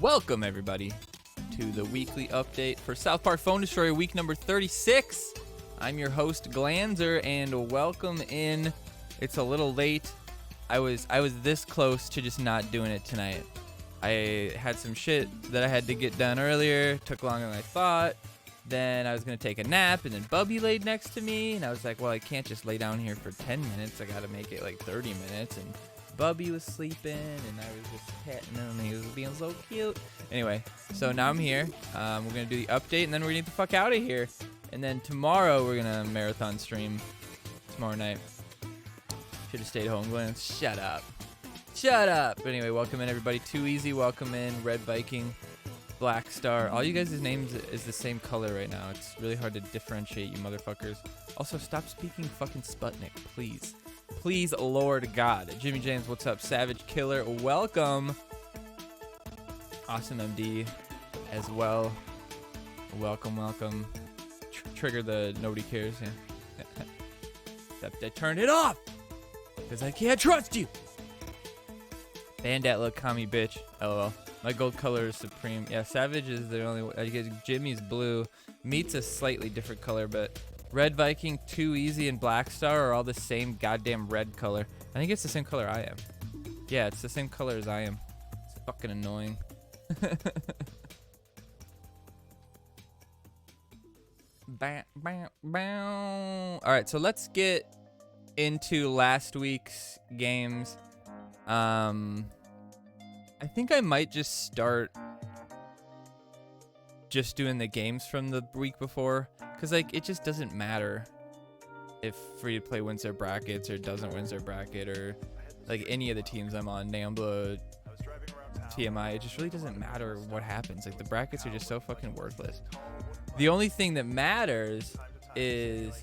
Welcome, everybody, to the weekly update for South Park Phone Destroyer week number 36. I'm your host, Glanzer, and welcome in. It's a little late. I was this close to just not doing it tonight. I had some shit that I had to get done earlier. Took longer than I thought. Then I was going to take a nap, and then Bubby laid next to me, and I was like, well, I can't just lay down here for 10 minutes. I got to make it like 30 minutes, and Bubby was sleeping, and I was just petting him, and he was being so cute. Anyway, so now I'm here. We're going to do the update, and then we're going to get the fuck out of here. And then tomorrow, we're going to marathon stream tomorrow night. Should have stayed home, Glenn. Shut up. Shut up. But anyway, welcome in, everybody. Too Easy, welcome in. Red Viking, Black Star. All you guys' names is the same color right now. It's really hard to differentiate, you motherfuckers. Also, stop speaking fucking Sputnik, please. Please, Lord God. Jimmy James, what's up? Savage Killer, welcome. Awesome MD as well. Welcome, welcome. Trigger the nobody cares. Yeah. I turned it off because I can't trust you. Ban that little commie bitch. LOL. My gold color is supreme. Yeah, Savage is the only one. I guess Jimmy's blue. Meat's a slightly different color, but Red Viking, Too Easy, and Black Star are all the same goddamn red color. I think it's the same color I am. Yeah, it's the same color as I am. It's fucking annoying. Bam, bam, bam. All right, so let's get into last week's games. I think I might just start just doing the games from the week before, because like it just doesn't matter if free to play wins their brackets or doesn't win their bracket, or like any of the teams I'm on, Nambla, TMI. It just really doesn't matter what happens. Like the brackets are just so fucking worthless. The only thing that matters is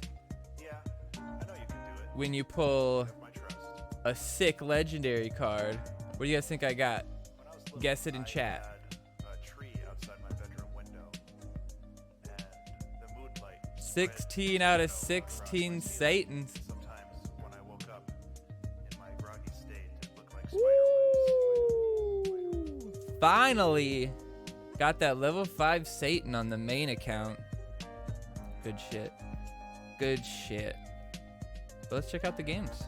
when you pull a sick legendary card. What do you guys think I got? Guess it in chat. 16 out of 16 Satans. Woo! Finally got that level 5 Satan on the main account. Good shit. Good shit. But let's check out the games.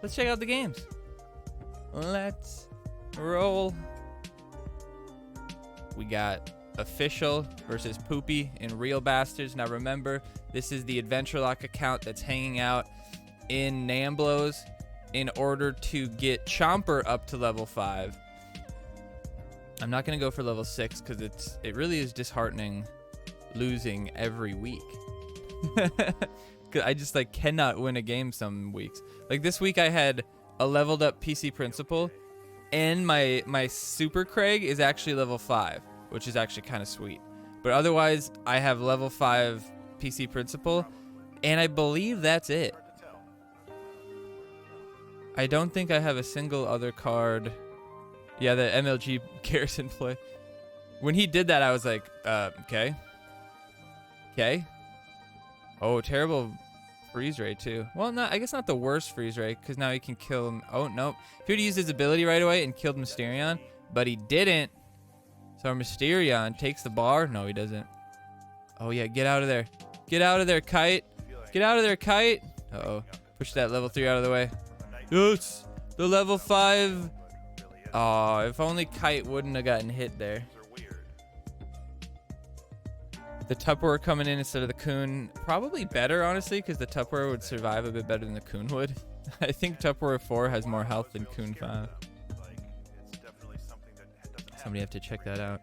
Let's check out the games. Let's roll. We got Official versus Poopy in Real Bastards. Now remember, this is the Adventure Lock account that's hanging out in Namblos in order to get Chomper up to level 5. I'm not going to go for level 6 because it really is disheartening losing every week. I just like cannot win a game some weeks. Like this week I had a leveled up PC Principal, and my Super Craig is actually level 5, which is actually kind of sweet. But otherwise, I have level 5 PC Principal, and I believe that's it. I don't think I have a single other card. Yeah, the MLG Garrison play. When he did that, I was like, okay. Okay. Oh, terrible freeze rate, too. Well, I guess not the worst freeze rate, because now he can kill him. Oh, no. He would have used his ability right away and killed Mysterion, but he didn't. So our Mysterion takes the bar. No, he doesn't. Oh, yeah. Get out of there. Get out of there, Kite. Get out of there, Kite. Uh-oh. Push that level 3 out of the way. Yes. The level 5. Oh, if only Kite wouldn't have gotten hit there. The Tupperware coming in instead of the Coon. Probably better, honestly, because the Tupperware would survive a bit better than the Coon would. I think Tupperware 4 has more health than Coon 5. Somebody have to check that out.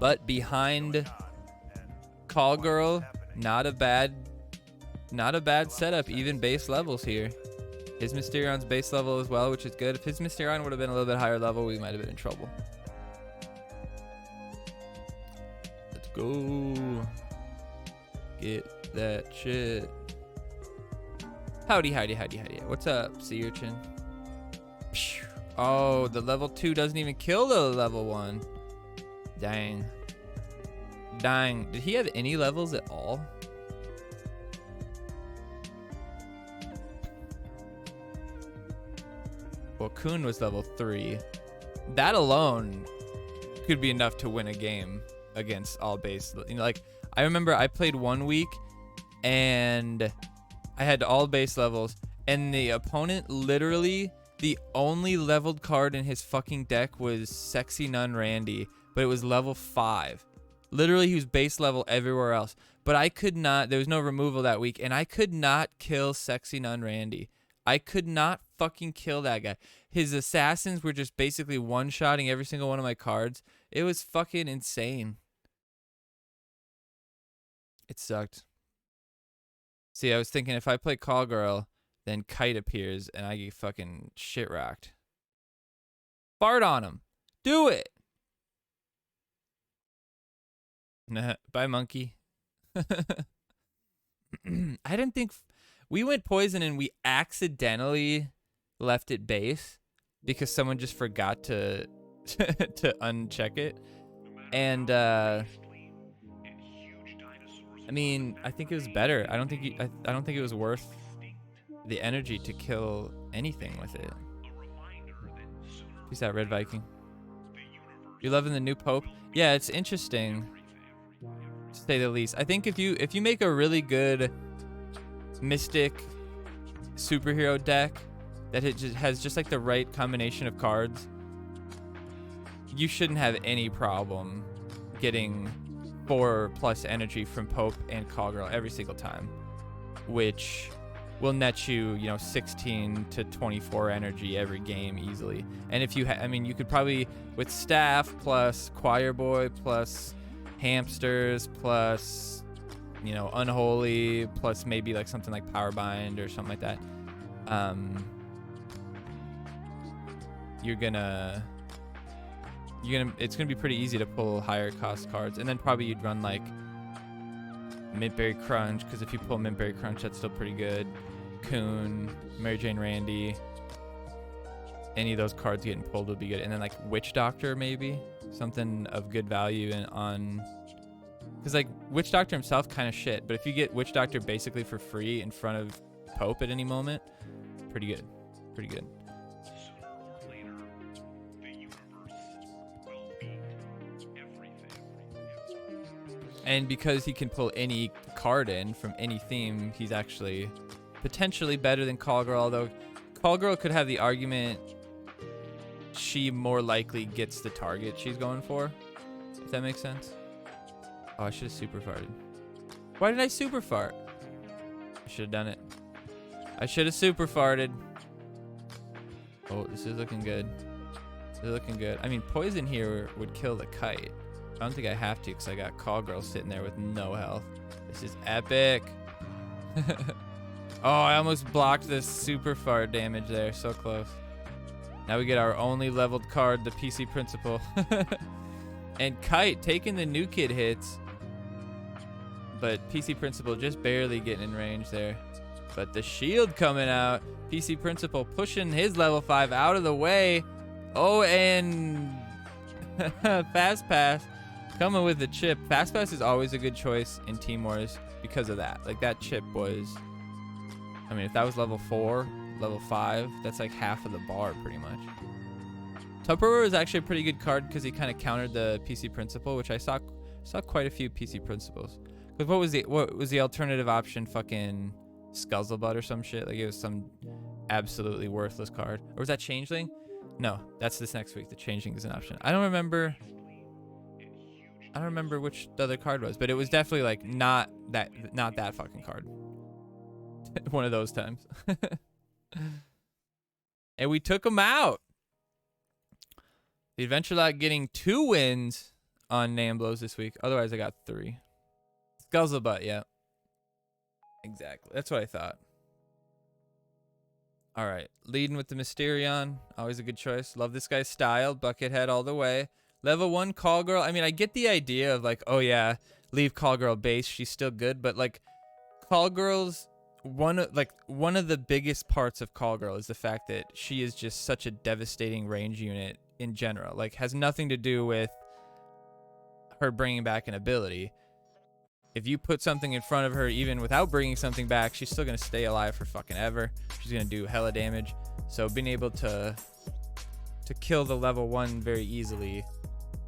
But behind Call Girl, not a bad setup, even base levels here. His Mysterion's base level as well, which is good. If his Mysterion would have been a little bit higher level, we might have been in trouble. Let's go. Get that shit. Howdy, howdy, howdy, howdy. What's up, sea urchin? Oh, the level 2 doesn't even kill the level 1. Dang. Dang. Did he have any levels at all? Well, Coon was level 3. that alone could be enough to win a game against all base. You know, like I remember I played 1 week and I had all base levels, and the opponent literally, the only leveled card in his fucking deck was Sexy Nun Randy, but it was level 5. Literally, he was base level everywhere else. But I could not, there was no removal that week, and I could not kill Sexy Nun Randy. I could not fucking kill that guy. His assassins were just basically one-shotting every single one of my cards. It was fucking insane. It sucked. See, I was thinking if I play Call Girl, then Kite appears, and I get fucking shit rocked. Fart on him. Do it. Nah, bye, monkey. I didn't think... We went poison and we accidentally left it base because someone just forgot to to uncheck it. And I mean, I think it was better. I don't think it was worth the energy to kill anything with it. Peace out, Red Viking. You loving the new Pope? Yeah, it's interesting, to say the least. I think if you make a really good Mystic superhero deck that it just has just like the right combination of cards, you shouldn't have any problem getting 4+ energy from Pope and Call Girl every single time, which will net you, 16 to 24 energy every game easily. And if you I mean, you could probably, with Staff plus Choir Boy plus Hamsters plus Unholy plus maybe like something like Powerbind or something like that, it's gonna be pretty easy to pull higher cost cards. And then probably you'd run like Mintberry Crunch, because if you pull Mintberry Crunch, that's still pretty good. Coon, Mary Jane Randy, any of those cards getting pulled would be good. And then like Witch Doctor, maybe something of good value on, because like Witch Doctor himself kind of shit, but if you get Witch Doctor basically for free in front of Pope at any moment, pretty good. And because he can pull any card in from any theme, he's actually potentially better than Call Girl, although Call Girl could have the argument she more likely gets the target she's going for, if that makes sense. Oh, I should have super farted. Why did I super fart? I should have done it. I should have super farted. Oh, this is looking good. I mean, poison here would kill the Kite. I don't think I have to because I got Call Girl sitting there with no health. This is epic. Oh, I almost blocked the super fart damage there. So close. Now we get our only leveled card, the PC Principal. And Kite taking the new kid hits. But PC Principal just barely getting in range there. But the shield coming out. PC Principal pushing his level 5 out of the way. Oh, and Fast Pass coming with the chip. Fast Pass is always a good choice in Team Wars because of that. Like, that chip was... I mean, if that was level 4, level 5, that's like half of the bar pretty much. Tupperware is actually a pretty good card because he kind of countered the PC Principal, which I saw quite a few PC Principals. Because what was the alternative option? Fucking Scuzzlebutt or some shit. Like, it was some absolutely worthless card. Or was that Changeling? No, that's this next week. The Changeling is an option. I don't remember which the other card was, but it was definitely like not that fucking card. One of those times. And we took him out. The Adventure Lad getting 2 wins on Namblos this week. Otherwise, I got 3. Scuzzlebutt, yeah. Exactly. That's what I thought. All right. Leading with the Mysterion. Always a good choice. Love this guy's style. Buckethead all the way. Level 1 Call Girl. I mean, I get the idea of like, oh yeah, leave Call Girl base. She's still good. But like, Call Girl's... One of the biggest parts of Call Girl is the fact that she is just such a devastating range unit in general. Like, has nothing to do with her bringing back an ability. If you put something in front of her, even without bringing something back, she's still going to stay alive for fucking ever. She's going to do hella damage. So being able to kill the level 1 very easily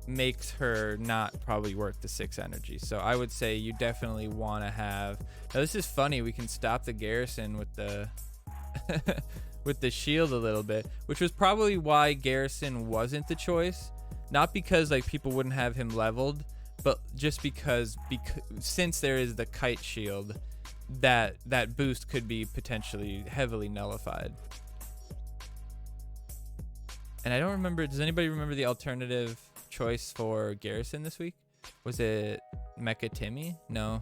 makes her not probably worth the 6 energy. So I would say you definitely want to have. Now this is funny. We can stop the Garrison with the with the shield a little bit, which was probably why Garrison wasn't the choice. Not because like people wouldn't have him leveled, but just because since there is the kite shield, that boost could be potentially heavily nullified. And I don't remember. Does anybody remember the alternative choice for Garrison this week? Was it Mecha Timmy? No.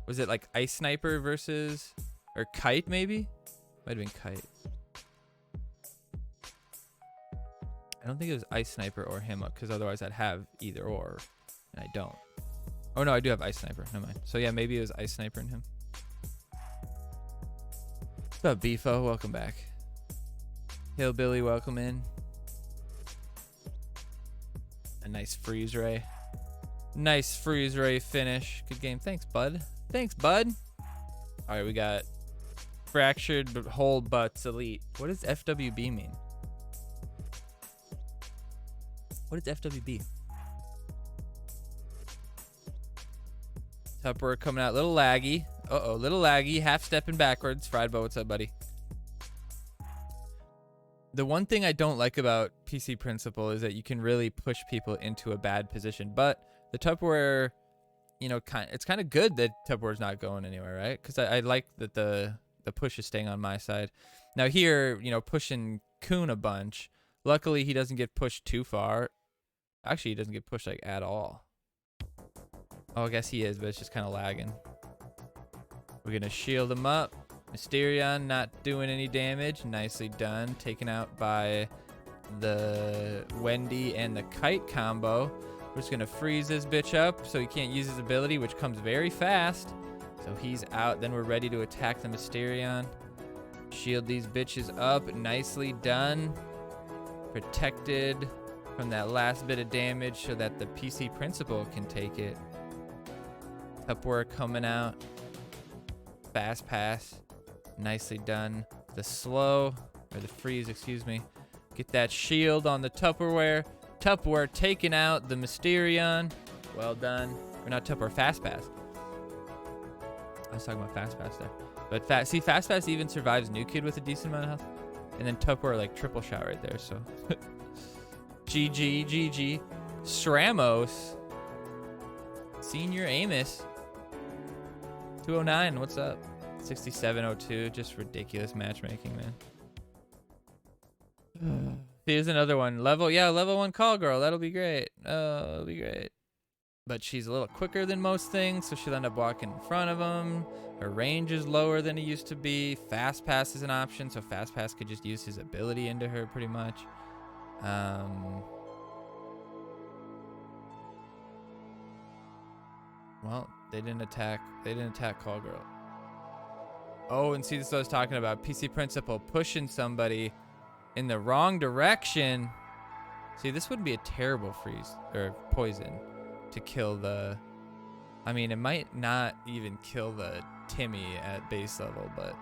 Was it like Ice Sniper versus or Kite maybe? Might have been Kite. I don't think it was Ice Sniper or him up, because otherwise I'd have either or, and I don't. Oh no, I do have Ice Sniper. Never mind. So yeah, maybe it was Ice Sniper and him. What's up, Beefo? Welcome back. Hillbilly, welcome in. A nice freeze ray. Nice freeze ray finish. Good game. Thanks, bud. Thanks, bud. All right, we got fractured whole butts elite. What does FWB mean? What is FWB? Tupperware coming out a little laggy. Uh-oh, little laggy. Half stepping backwards. Fried Bow, what's up, buddy? The one thing I don't like about PC Principle is that you can really push people into a bad position. But the Tupperware, you know, it's kind of good that Tupperware's not going anywhere, right? Because I like that the push is staying on my side. Now here, you know, pushing Kuhn a bunch. Luckily, he doesn't get pushed too far. Actually, he doesn't get pushed like at all. Oh, I guess he is, but it's just kind of lagging. We're gonna shield him up. Mysterion not doing any damage. Nicely done. Taken out by the Wendy and the Kite combo. We're just gonna freeze this bitch up so he can't use his ability, which comes very fast. So he's out. Then we're ready to attack the Mysterion. Shield these bitches up. Nicely done. Protected from that last bit of damage so that the PC Principle can take it. Tupperware coming out. Fast pass. Nicely done. The slow, or the freeze, excuse me. Get that shield on the Tupperware. Tupperware taking out the Mysterion. Well done. Or not Tupperware, fast pass. I was talking about fast pass there. But see, fast pass even survives New Kid with a decent amount of health. And then Tupperware like triple shot right there, so. GG. Stramos. Senior Amos. 209, what's up? 6702, just ridiculous matchmaking, man. Here's another one. Level 1 call girl. That'll be great. Oh, that'll be great. But she's a little quicker than most things, so she'll end up walking in front of them. Her range is lower than it used to be. Fast pass is an option, so fast pass could just use his ability into her pretty much. Well, they didn't attack call girl. Oh, and see, this is what I was talking about. PC Principle pushing somebody in the wrong direction. See, this would be a terrible freeze or poison to kill the. I mean, it might not even kill the Timmy at base level, but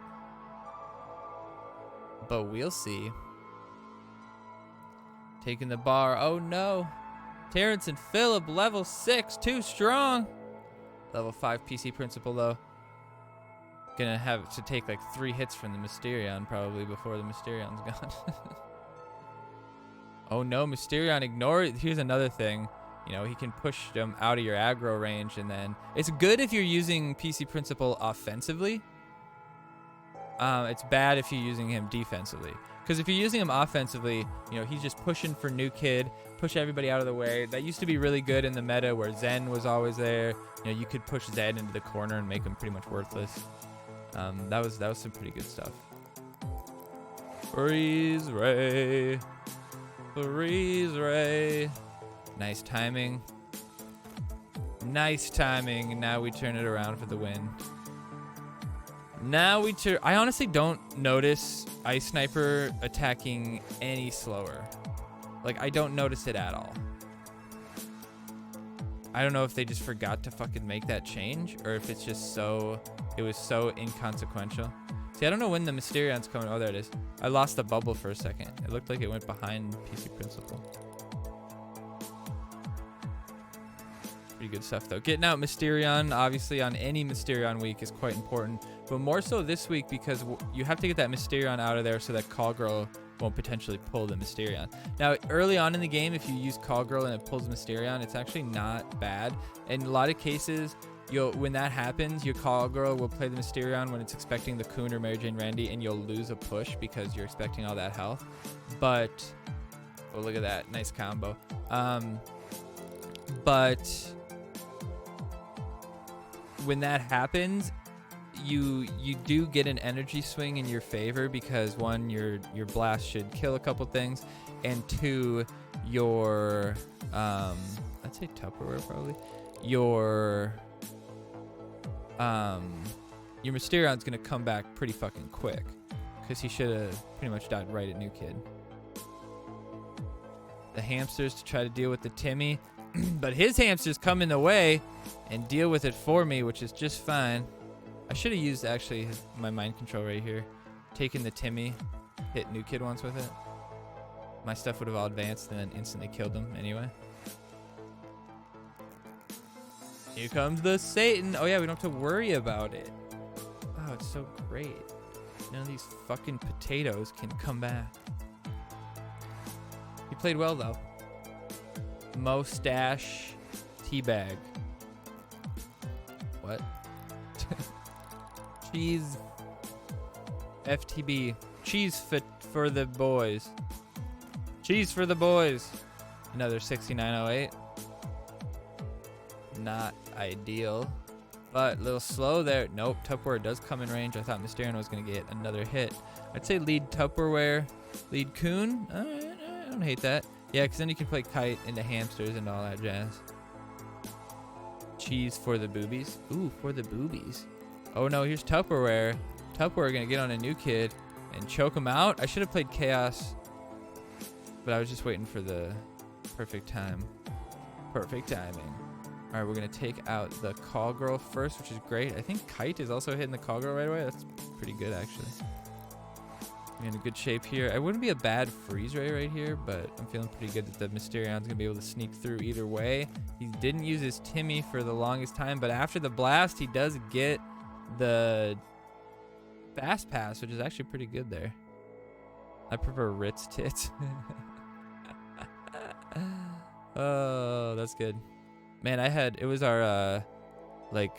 we'll see. Taking the bar. Oh no, Terrence and Phillip, level 6, too strong. Level 5 PC Principle though. Gonna have to take like 3 hits from the Mysterion probably before the Mysterion's gone. Oh no, Mysterion ignore it. Here's another thing. You know, he can push them out of your aggro range, and then it's good if you're using PC Principle offensively. It's bad if you're using him defensively. Because if you're using him offensively, you know, he's just pushing for New Kid, push everybody out of the way. That used to be really good in the meta where Zen was always there. You know, you could push Zen into the corner and make him pretty much worthless. That was some pretty good stuff. Freeze Ray. Freeze Ray. Nice timing. Nice timing. Now we turn it around for the win. Now we turn. I honestly don't notice Ice Sniper attacking any slower. Like, I don't notice it at all. I don't know if they just forgot to fucking make that change, or if it's just it was so inconsequential. See, I don't know when the Mysterion's coming. Oh, there it is. I lost the bubble for a second. It looked like it went behind PC Principal. Pretty good stuff, though. Getting out Mysterion, obviously, on any Mysterion week is quite important. But more so this week because you have to get that Mysterion out of there so that Call Girl won't potentially pull the Mysterion. Now, early on in the game, if you use Call Girl and it pulls Mysterion, it's actually not bad. In a lot of cases, when that happens, your Call Girl will play the Mysterion when it's expecting the Coon or Mary Jane Randy, and you'll lose a push because you're expecting all that health. But, oh, look at that. Nice combo. But when that happens, you do get an energy swing in your favor because, one, your blast should kill a couple things, and two, your I'd say Tupperware probably. Your Mysterion's gonna come back pretty fucking quick because he should have pretty much died right at New Kid. The hamsters to try to deal with the Timmy, but his hamsters come in the way and deal with it for me, which is just fine. I should have used actually my mind control right here, taken the Timmy, hit New Kid once with it. My stuff would have all advanced and then instantly killed him anyway. Here comes the Satan. Oh yeah, we don't have to worry about it. Oh, it's so great. None of these fucking potatoes can come back. He played well though. Mustache teabag. What? Cheese. FTB. Cheese fit for the boys. Cheese for the boys. Another 6908. Not ideal, but a little slow there. Nope, Tupperware does come in range. I thought Mysterion was going to get another hit. I'd say lead Tupperware, lead Coon. I don't hate that. Yeah, because then you can play Kite into hamsters and all that jazz. Cheese for the boobies. Ooh, for the boobies. Oh no, here's Tupperware. Tupperware going to get on a New Kid and choke him out. I should have played Chaos, but I was just waiting for the perfect time. Perfect timing. All right, we're going to take out the Call Girl first, which is great. I think Kite is also hitting the Call Girl right away. That's pretty good, actually. We're in a good shape here. I wouldn't be a bad freeze ray right here, but I'm feeling pretty good that the Mysterion's going to be able to sneak through either way. He didn't use his Timmy for the longest time, but after the blast, he does get the Fast Pass, which is actually pretty good there. I prefer Ritz tits. Oh, that's good. Man, it was our, like,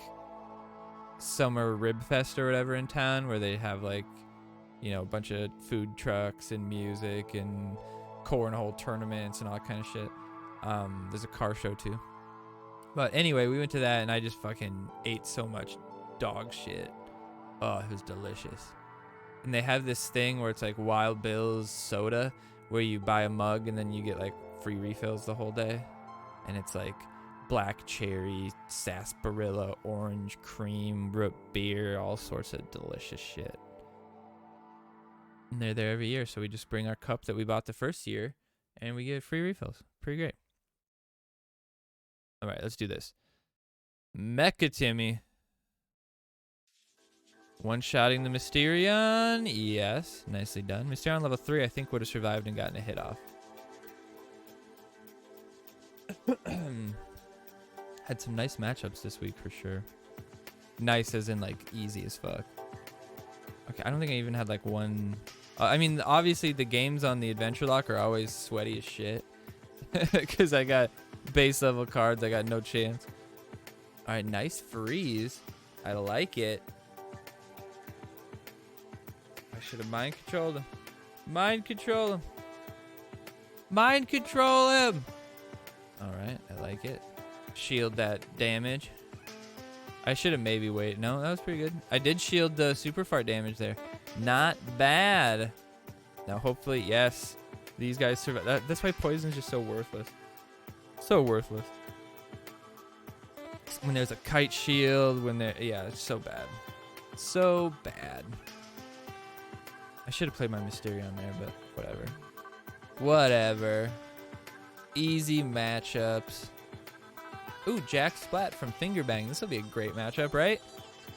summer rib fest or whatever in town where they have, like, you know, a bunch of food trucks and music and cornhole tournaments and all that kind of shit. There's a car show, too. But anyway, we went to that, and I just fucking ate so much dog shit. Oh, it was delicious. And they have this thing where it's, like, Wild Bill's soda where you buy a mug and then you get, like, free refills the whole day. And it's, like, black cherry, sarsaparilla, orange cream, root beer, all sorts of delicious shit. And they're there every year, so we just bring our cup that we bought the first year, and we get free refills. Pretty great. All right, let's do this. Mecha Timmy. One-shotting the Mysterion. Yes, nicely done. Mysterion level 3, I think, would have survived and gotten a hit off. Had some nice matchups this week for sure. Nice as in like easy as fuck. Okay, I don't think I even had like one. I mean, obviously the games on the Adventure Lock are always sweaty as shit. Because I got base level cards. I got no chance. All right, nice freeze. I like it. I should have mind controlled him. Mind control him. Mind control him. All right, I like it. Shield that damage. I should have maybe waited. No, that was pretty good. I did shield the super fart damage there. Not bad. Now, hopefully, yes, these guys survive. That's why poison's just so worthless. So worthless. When there's a kite shield, yeah, it's so bad. So bad. I should have played my Mysterion there, but whatever. Whatever. Easy matchups. Ooh, Jack Splat from Fingerbang. This will be a great matchup, right?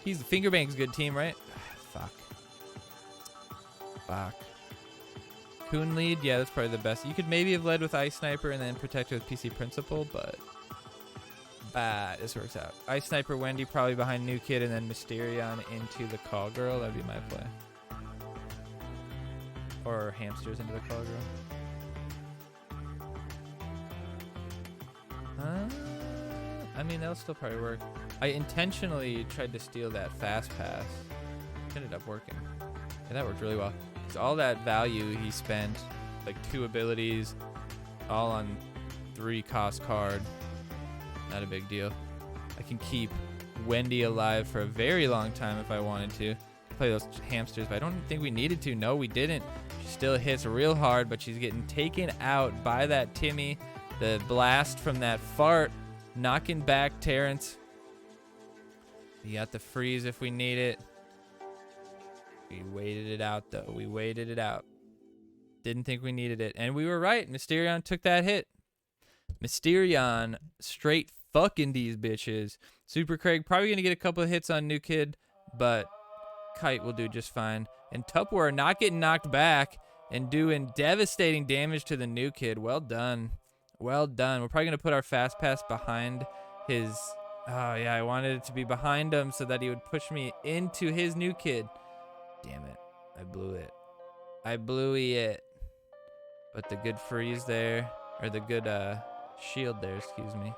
Fingerbang's a good team, right? Fuck. Fuck. Coon lead, yeah, that's probably the best. You could maybe have led with Ice Sniper and then protected with PC Principal, but this works out. Ice Sniper Wendy probably behind New Kid and then Mysterion into the Call Girl. That'd be my play. Or Hamsters into the Call Girl. I mean, that'll still probably work. I intentionally tried to steal that Fast Pass. It ended up working. Yeah, that worked really well. Because all that value he spent, like 2 abilities, all on 3 cost card. Not a big deal. I can keep Wendy alive for a very long time if I wanted to. Play those hamsters, but I don't think we needed to. No, we didn't. She still hits real hard, but she's getting taken out by that Timmy. The blast from that fart, knocking back Terrence. We got the freeze if we need it. We waited it out, though. We waited it out. Didn't think we needed it. And we were right. Mysterion took that hit. Mysterion straight fucking these bitches. Super Craig probably going to get a couple of hits on New Kid, but Kite will do just fine. And Tupperware not getting knocked back and doing devastating damage to the New Kid. Well done. Well done. We're probably going to put our Fast Pass behind his... Oh, yeah, I wanted it to be behind him so that he would push me into his New Kid. Damn it. I blew it. I blew it. But the good freeze there, or the good shield there, excuse me.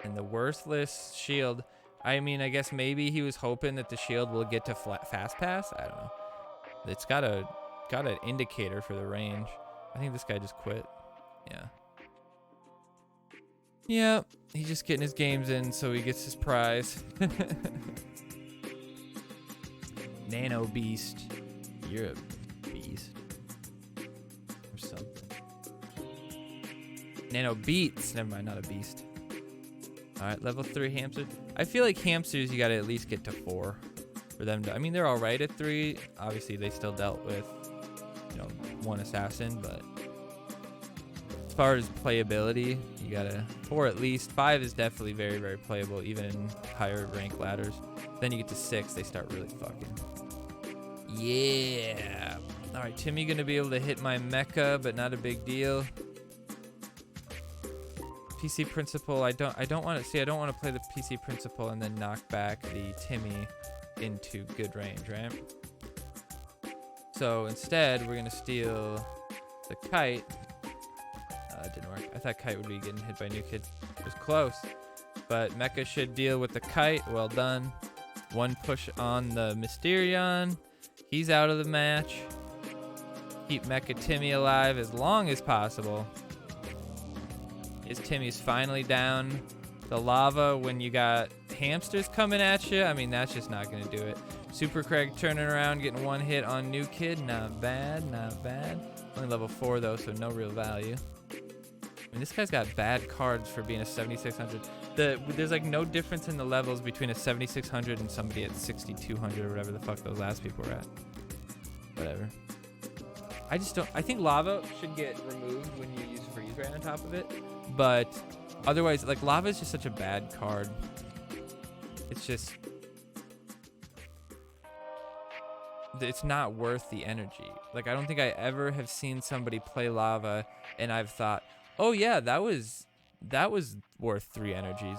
And the worthless shield. I mean, I guess maybe he was hoping that the shield will get to Fast Pass. I don't know. It's got an indicator for the range. I think this guy just quit. Yeah. Yeah, he's just getting his games in so he gets his prize. Nano Beast. You're a beast. Or something. Nano Beats. Never mind, not a beast. Alright, level 3 hamsters. I feel like hamsters you gotta at least get to 4 for them to... I mean, they're alright at 3. Obviously, they still dealt with, 1 assassin, but... As far as playability, you gotta 4 at least. 5 is definitely very, very playable, even in higher rank ladders. Then you get to 6, they start really fucking. Yeah. All right, Timmy gonna be able to hit my mecha, but not a big deal. PC Principal, I don't want to play the PC Principal and then knock back the Timmy into good range, right? So instead, we're gonna steal the Kite. That didn't work. I thought Kite would be getting hit by New Kid. It was close. But Mecha should deal with the Kite. Well done. 1 push on the Mysterion. He's out of the match. Keep Mecha Timmy alive as long as possible. His Timmy's finally down. The lava when you got hamsters coming at you. I mean, that's just not going to do it. Super Craig turning around, getting 1 hit on New Kid. Not bad, not bad. Only level 4 though, so no real value. I mean, this guy's got bad cards for being a 7600. There's like no difference in the levels between a 7600 and somebody at 6200 or whatever the fuck those last people were at. Whatever. I just don't. I think lava should get removed when you use freeze right on top of it. But otherwise, like, lava is just such a bad card. It's just. It's not worth the energy. Like, I don't think I ever have seen somebody play lava and I've thought, oh yeah, that was worth 3 energies.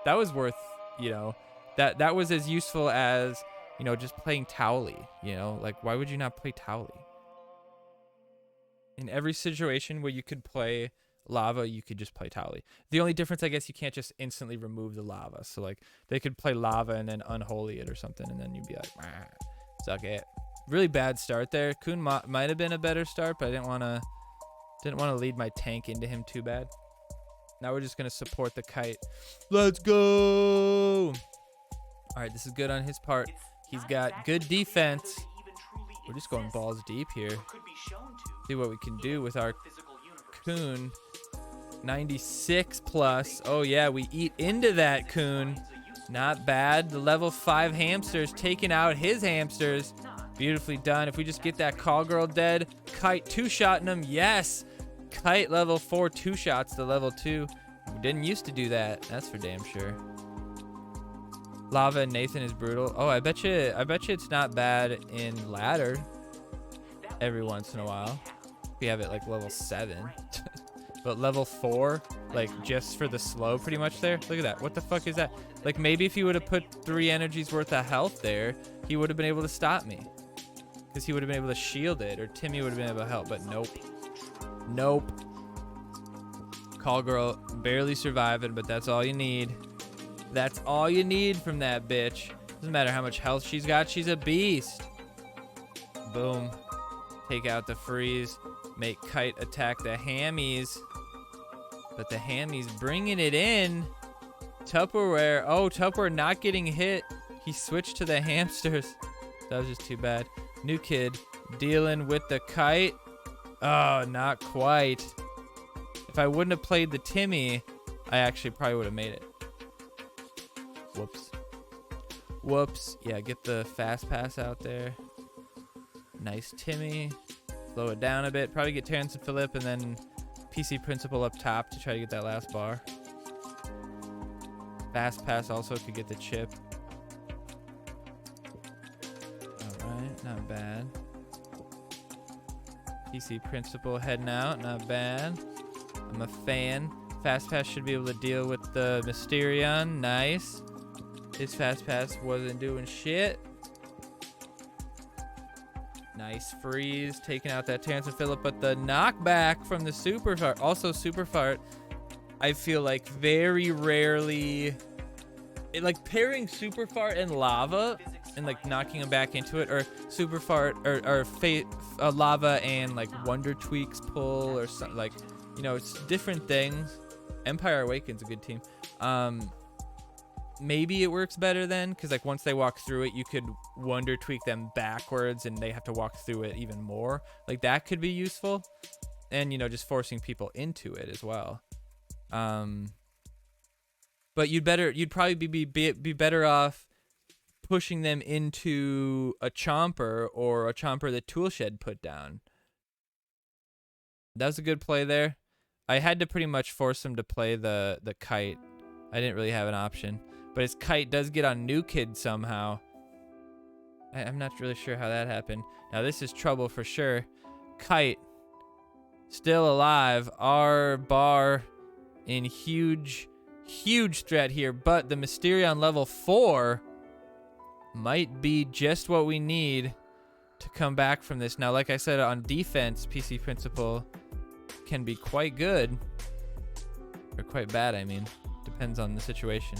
That was worth, that was as useful as, just playing Towley, like, why would you not play Towley? In every situation where you could play lava, you could just play Towley. The only difference, I guess, you can't just instantly remove the lava. So, like, they could play lava and then unholy it or something, and then you'd be like, suck it. Really bad start there. Kun might have been a better start, but I didn't want to lead my tank into him too bad. Now we're just going to support the Kite. Let's go! All right, this is good on his part. He's got good defense. We're just going balls deep here. See what we can do with our Kun. 96 plus. Oh, yeah, we eat into that Kun. Not bad. The level 5 hamsters taking out his hamsters. Beautifully done. If we just get that call girl dead, Kite 2-shotting him. Yes! Kite level 4 2-shots to level 2. We didn't used to do that. That's for damn sure. Lava and Nathan is brutal. Oh, I bet you it's not bad in ladder every once in a while. We have it like level 7. But level 4, like just for the slow pretty much there. Look at that. What the fuck is that? Like maybe if he would have put 3 energies worth of health there, he would have been able to stop me. Because he would have been able to shield it, or Timmy would have been able to help, but nope. Nope. Call girl barely surviving, but that's all you need. That's all you need from that bitch. Doesn't matter how much health she's got, she's a beast. Boom. Take out the freeze. Make Kite attack the hammies. But the hammies bringing it in. Tupperware. Oh, Tupperware not getting hit. He switched to the hamsters. That was just too bad. New kid dealing with the Kite. Oh, not quite. If I wouldn't have played the Timmy, I actually probably would have made it. Whoops. Whoops. Yeah, get the fast pass out there. Nice Timmy. Slow it down a bit. Probably get Terrence and Phillip, and then PC Principal up top to try to get that last bar. Fast pass also could get the chip. Alright, not bad. PC Principal heading out, not bad. I'm a fan. Fast pass should be able to deal with the Mysterion. Nice. His fast pass wasn't doing shit. Nice freeze, taking out that Terrence and Phillip, but the knockback from the Super Fart, also Super Fart, I feel like very rarely, like pairing Super Fart and Lava and like knocking him back into it, or Super Fart or Lava and like Wonder Tweaks pull or something, like, you know, it's different things. Empire Awaken's a good team. Maybe it works better then, because like once they walk through it, you could Wonder Tweak them backwards and they have to walk through it even more. Like that could be useful, and you know, just forcing people into it as well. But you'd probably be better off pushing them into a Chomper, or a Chomper that Toolshed put down. That was a good play there. I had to pretty much force him to play the Kite. I didn't really have an option. But his Kite does get on New Kid somehow. I'm not really sure how that happened. Now this is trouble for sure. Kite still alive. Our bar in huge threat here. But the Mysterion level 4 might be just what we need to come back from this. Now, like I said, on defense, PC Principal can be quite good. Or quite bad, I mean. Depends on the situation.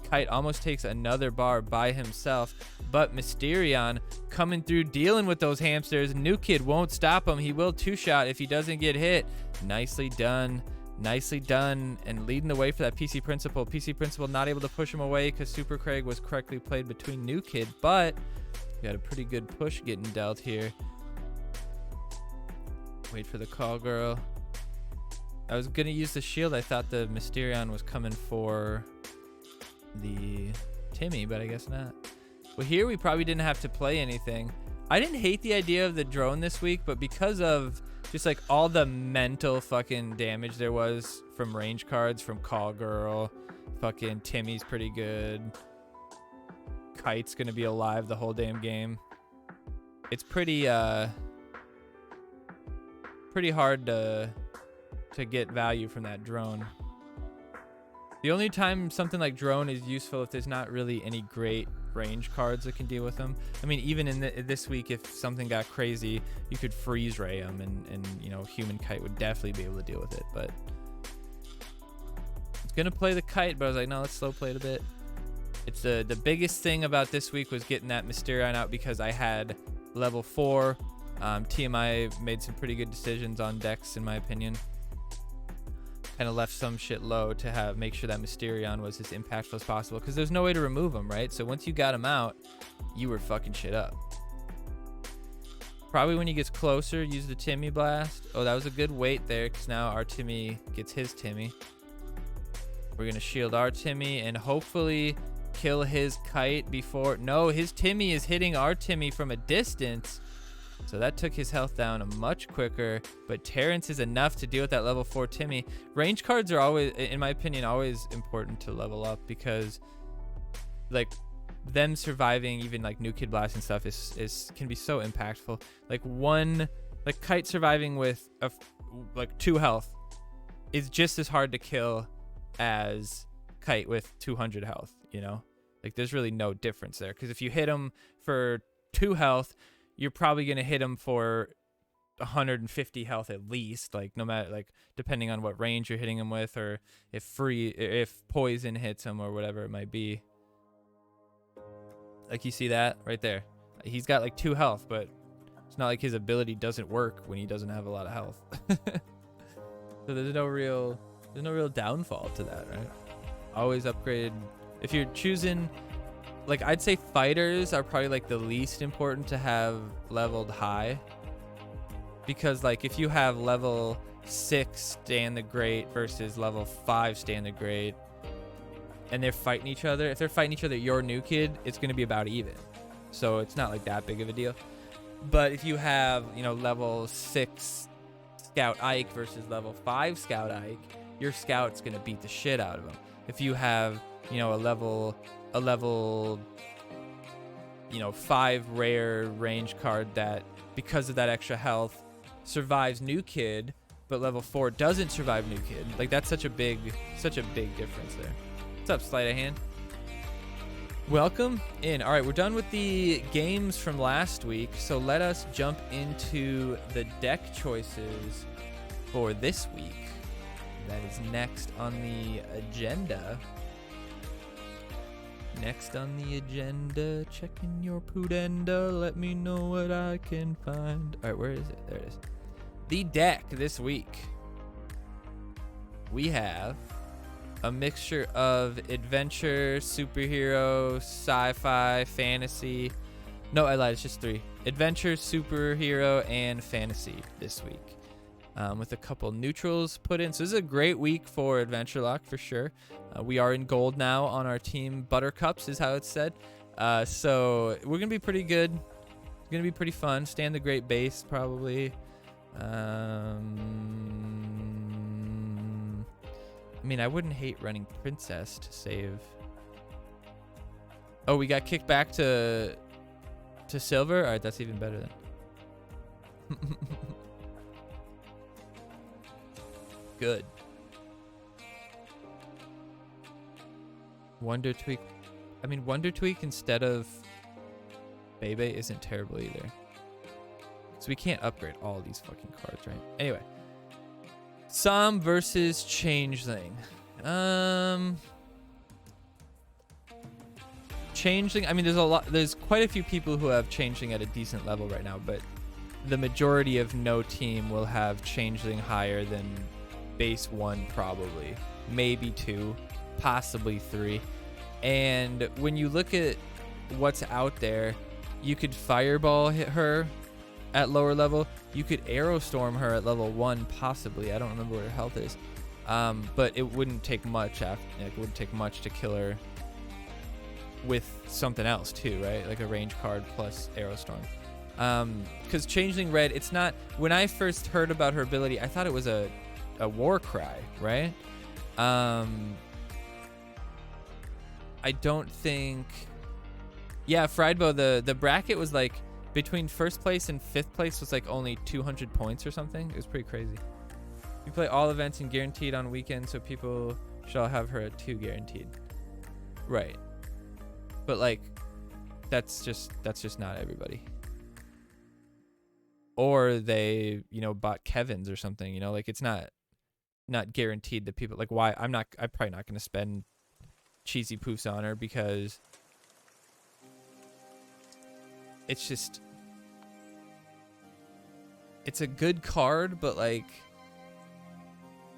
Kite almost takes another bar by himself, but Mysterion coming through, dealing with those hamsters. New Kid won't stop him. He will two-shot if he doesn't get hit. Nicely done. Nicely done, and leading the way for that PC Principal. PC Principal not able to push him away because Super Craig was correctly played between New Kid, but got a pretty good push getting dealt here. Wait for the call girl. I was going to use the shield. I thought the Mysterion was coming for the Timmy, but I guess not. Well, here we probably didn't have to play anything. I didn't hate the idea of the drone this week, but because of just like all the mental fucking damage there was from range cards, from Call Girl, fucking Timmy's pretty good. Kite's gonna be alive the whole damn game. It's pretty hard to get value from that drone. The only time something like drone is useful if there's not really any great range cards that can deal with them. I mean, even in this week, if something got crazy, you could freeze ray them, and you know, Human Kite would definitely be able to deal with it. But it's gonna play the Kite, but I was like, no, let's slow play it a bit. It's the biggest thing about this week was getting that Mysterion out, because I had level 4. TMI made some pretty good decisions on decks, in my opinion. Kind of left some shit low to make sure that Mysterion was as impactful as possible, because there's no way to remove him, right? So once you got him out, you were fucking shit up. Probably when he gets closer, use the Timmy Blast. Oh, that was a good wait there, because now our Timmy gets his Timmy. We're going to shield our Timmy and hopefully kill his Kite before... No, his Timmy is hitting our Timmy from a distance. So that took his health down much quicker, but Terrence is enough to deal with that level 4 Timmy. Range cards are always, in my opinion, always important to level up because like them surviving even like New Kid Blast and stuff is can be so impactful. Like Kite surviving with like 2 health is just as hard to kill as Kite with 200 health, you know? Like there's really no difference there because if you hit him for 2 health, you're probably going to hit him for 150 health at least, like no matter, like depending on what range you're hitting him with, or if poison hits him or whatever it might be. Like you see that right there, he's got like 2 health, but it's not like his ability doesn't work when he doesn't have a lot of health. So there's no real downfall to that, right? Always upgrade. If you're choosing, like I'd say fighters are probably like the least important to have leveled high, because like if you have level 6 Stand the Great versus level 5 Stand the Great and they're fighting each other, if they're fighting each other, your new kid, it's going to be about even. So it's not like that big of a deal. But if you have, you know, level 6 Scout Ike versus level 5 Scout Ike, your Scout's going to beat the shit out of him. If you have, you know, a level, you know, 5 rare range card that, because of that extra health, survives New Kid, but level 4 doesn't survive New Kid. Like that's such a big difference there. What's up, Sleight of Hand? Welcome in. All right, we're done with the games from last week, so let us jump into the deck choices for this week. That is next on the agenda. Next on the agenda, checking your pudenda, let me know what I can find. All right, where is it? There it is. The deck this week. We have a mixture of adventure, superhero, sci-fi, fantasy. No, I lied, it's just 3. Adventure, superhero, and fantasy this week. With a couple neutrals put in. So this is a great week for Adventure Lock for sure. We are in gold now on our team. Buttercups is how it's said. So we're going to be pretty good. It's going to be pretty fun. Stand the Great base probably. I mean, I wouldn't hate running Princess to save. Oh, we got kicked back to silver? All right, that's even better then. Good. Wonder Tweak. I mean, Wonder Tweak instead of Bebe isn't terrible either. So we can't upgrade all these fucking cards, right? Anyway. Som versus Changeling. Changeling, I mean, there's quite a few people who have Changeling at a decent level right now, but the majority of no team will have Changeling higher than base 1 probably. Maybe 2, possibly 3. And when you look at what's out there, you could Fireball hit her at lower level. You could Arrow Storm her at level 1 possibly. I don't remember what her health is. But it wouldn't take much it wouldn't take much to kill her with something else too, right? Like a range card plus Arrow Storm. Because Changeling Red, it's not, when I first heard about her ability, I thought it was a war cry, right? I don't think, yeah, Friedbo, the bracket was like between first place and 5th place was like only 200 points or something. It was pretty crazy. We play all events and guaranteed on weekends, so people shall have her at 2 guaranteed. Right. But like, that's just not everybody. Or they, you know, bought Kevin's or something, you know, like it's not guaranteed that people, like, why I'm probably not going to spend cheesy Poofs on her, because it's just, it's a good card, but like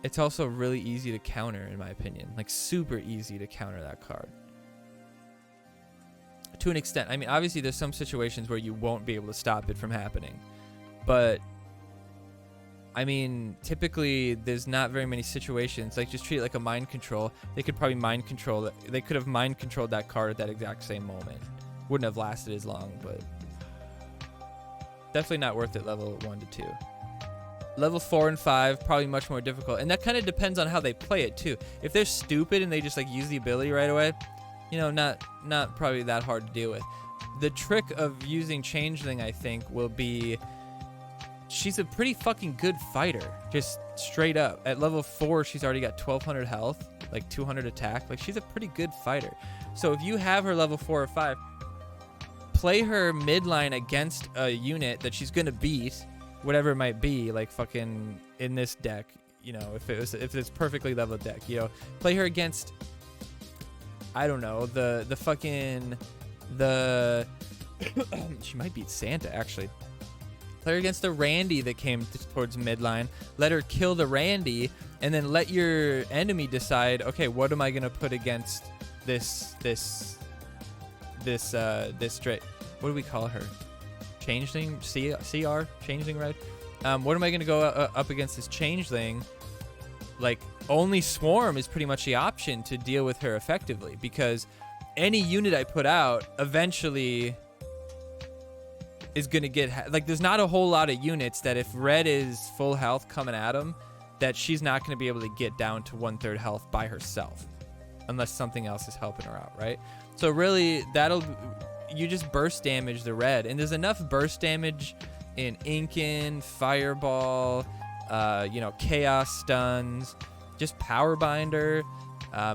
it's also really easy to counter, in my opinion. Like super easy to counter that card to an extent. I mean, obviously there's some situations where you won't be able to stop it from happening, but I mean, typically there's not very many situations. Like, just treat it like a mind control. They could probably mind control it. They could have mind controlled that card at that exact same moment. Wouldn't have lasted as long, but Definitely not worth it level 1 to 2. Level 4 and 5, probably much more difficult. And that kind of depends on how they play it, too. If they're stupid and they just, like, use the ability right away, you know, not probably that hard to deal with. The trick of using Changeling, I think, will be... She's a pretty fucking good fighter, just straight up. At level 4, she's already got 1,200 health, like 200 attack. Like, she's a pretty good fighter. So if you have her level 4 or 5... play her midline against a unit that she's gonna beat, whatever it might be, like fucking in this deck, you know, if it's perfectly leveled deck, you know, play her against, I don't know, the she might beat Santa actually. Play her against the Randy that came towards midline, let her kill the Randy, and then let your enemy decide, okay, what am I gonna put against this straight, what do we call her? Changeling? CR? Changeling, right? What am I going to go up against this Changeling? Like, only Swarm is pretty much the option to deal with her effectively, because any unit I put out eventually is going to get... Like, there's not a whole lot of units that if red is full health coming at them, that she's not going to be able to get down to 1/3 health by herself, unless something else is helping her out, right? So really, you just burst damage the red, and there's enough burst damage in Inkin, Fireball, you know, Chaos Stuns, just Power Binder,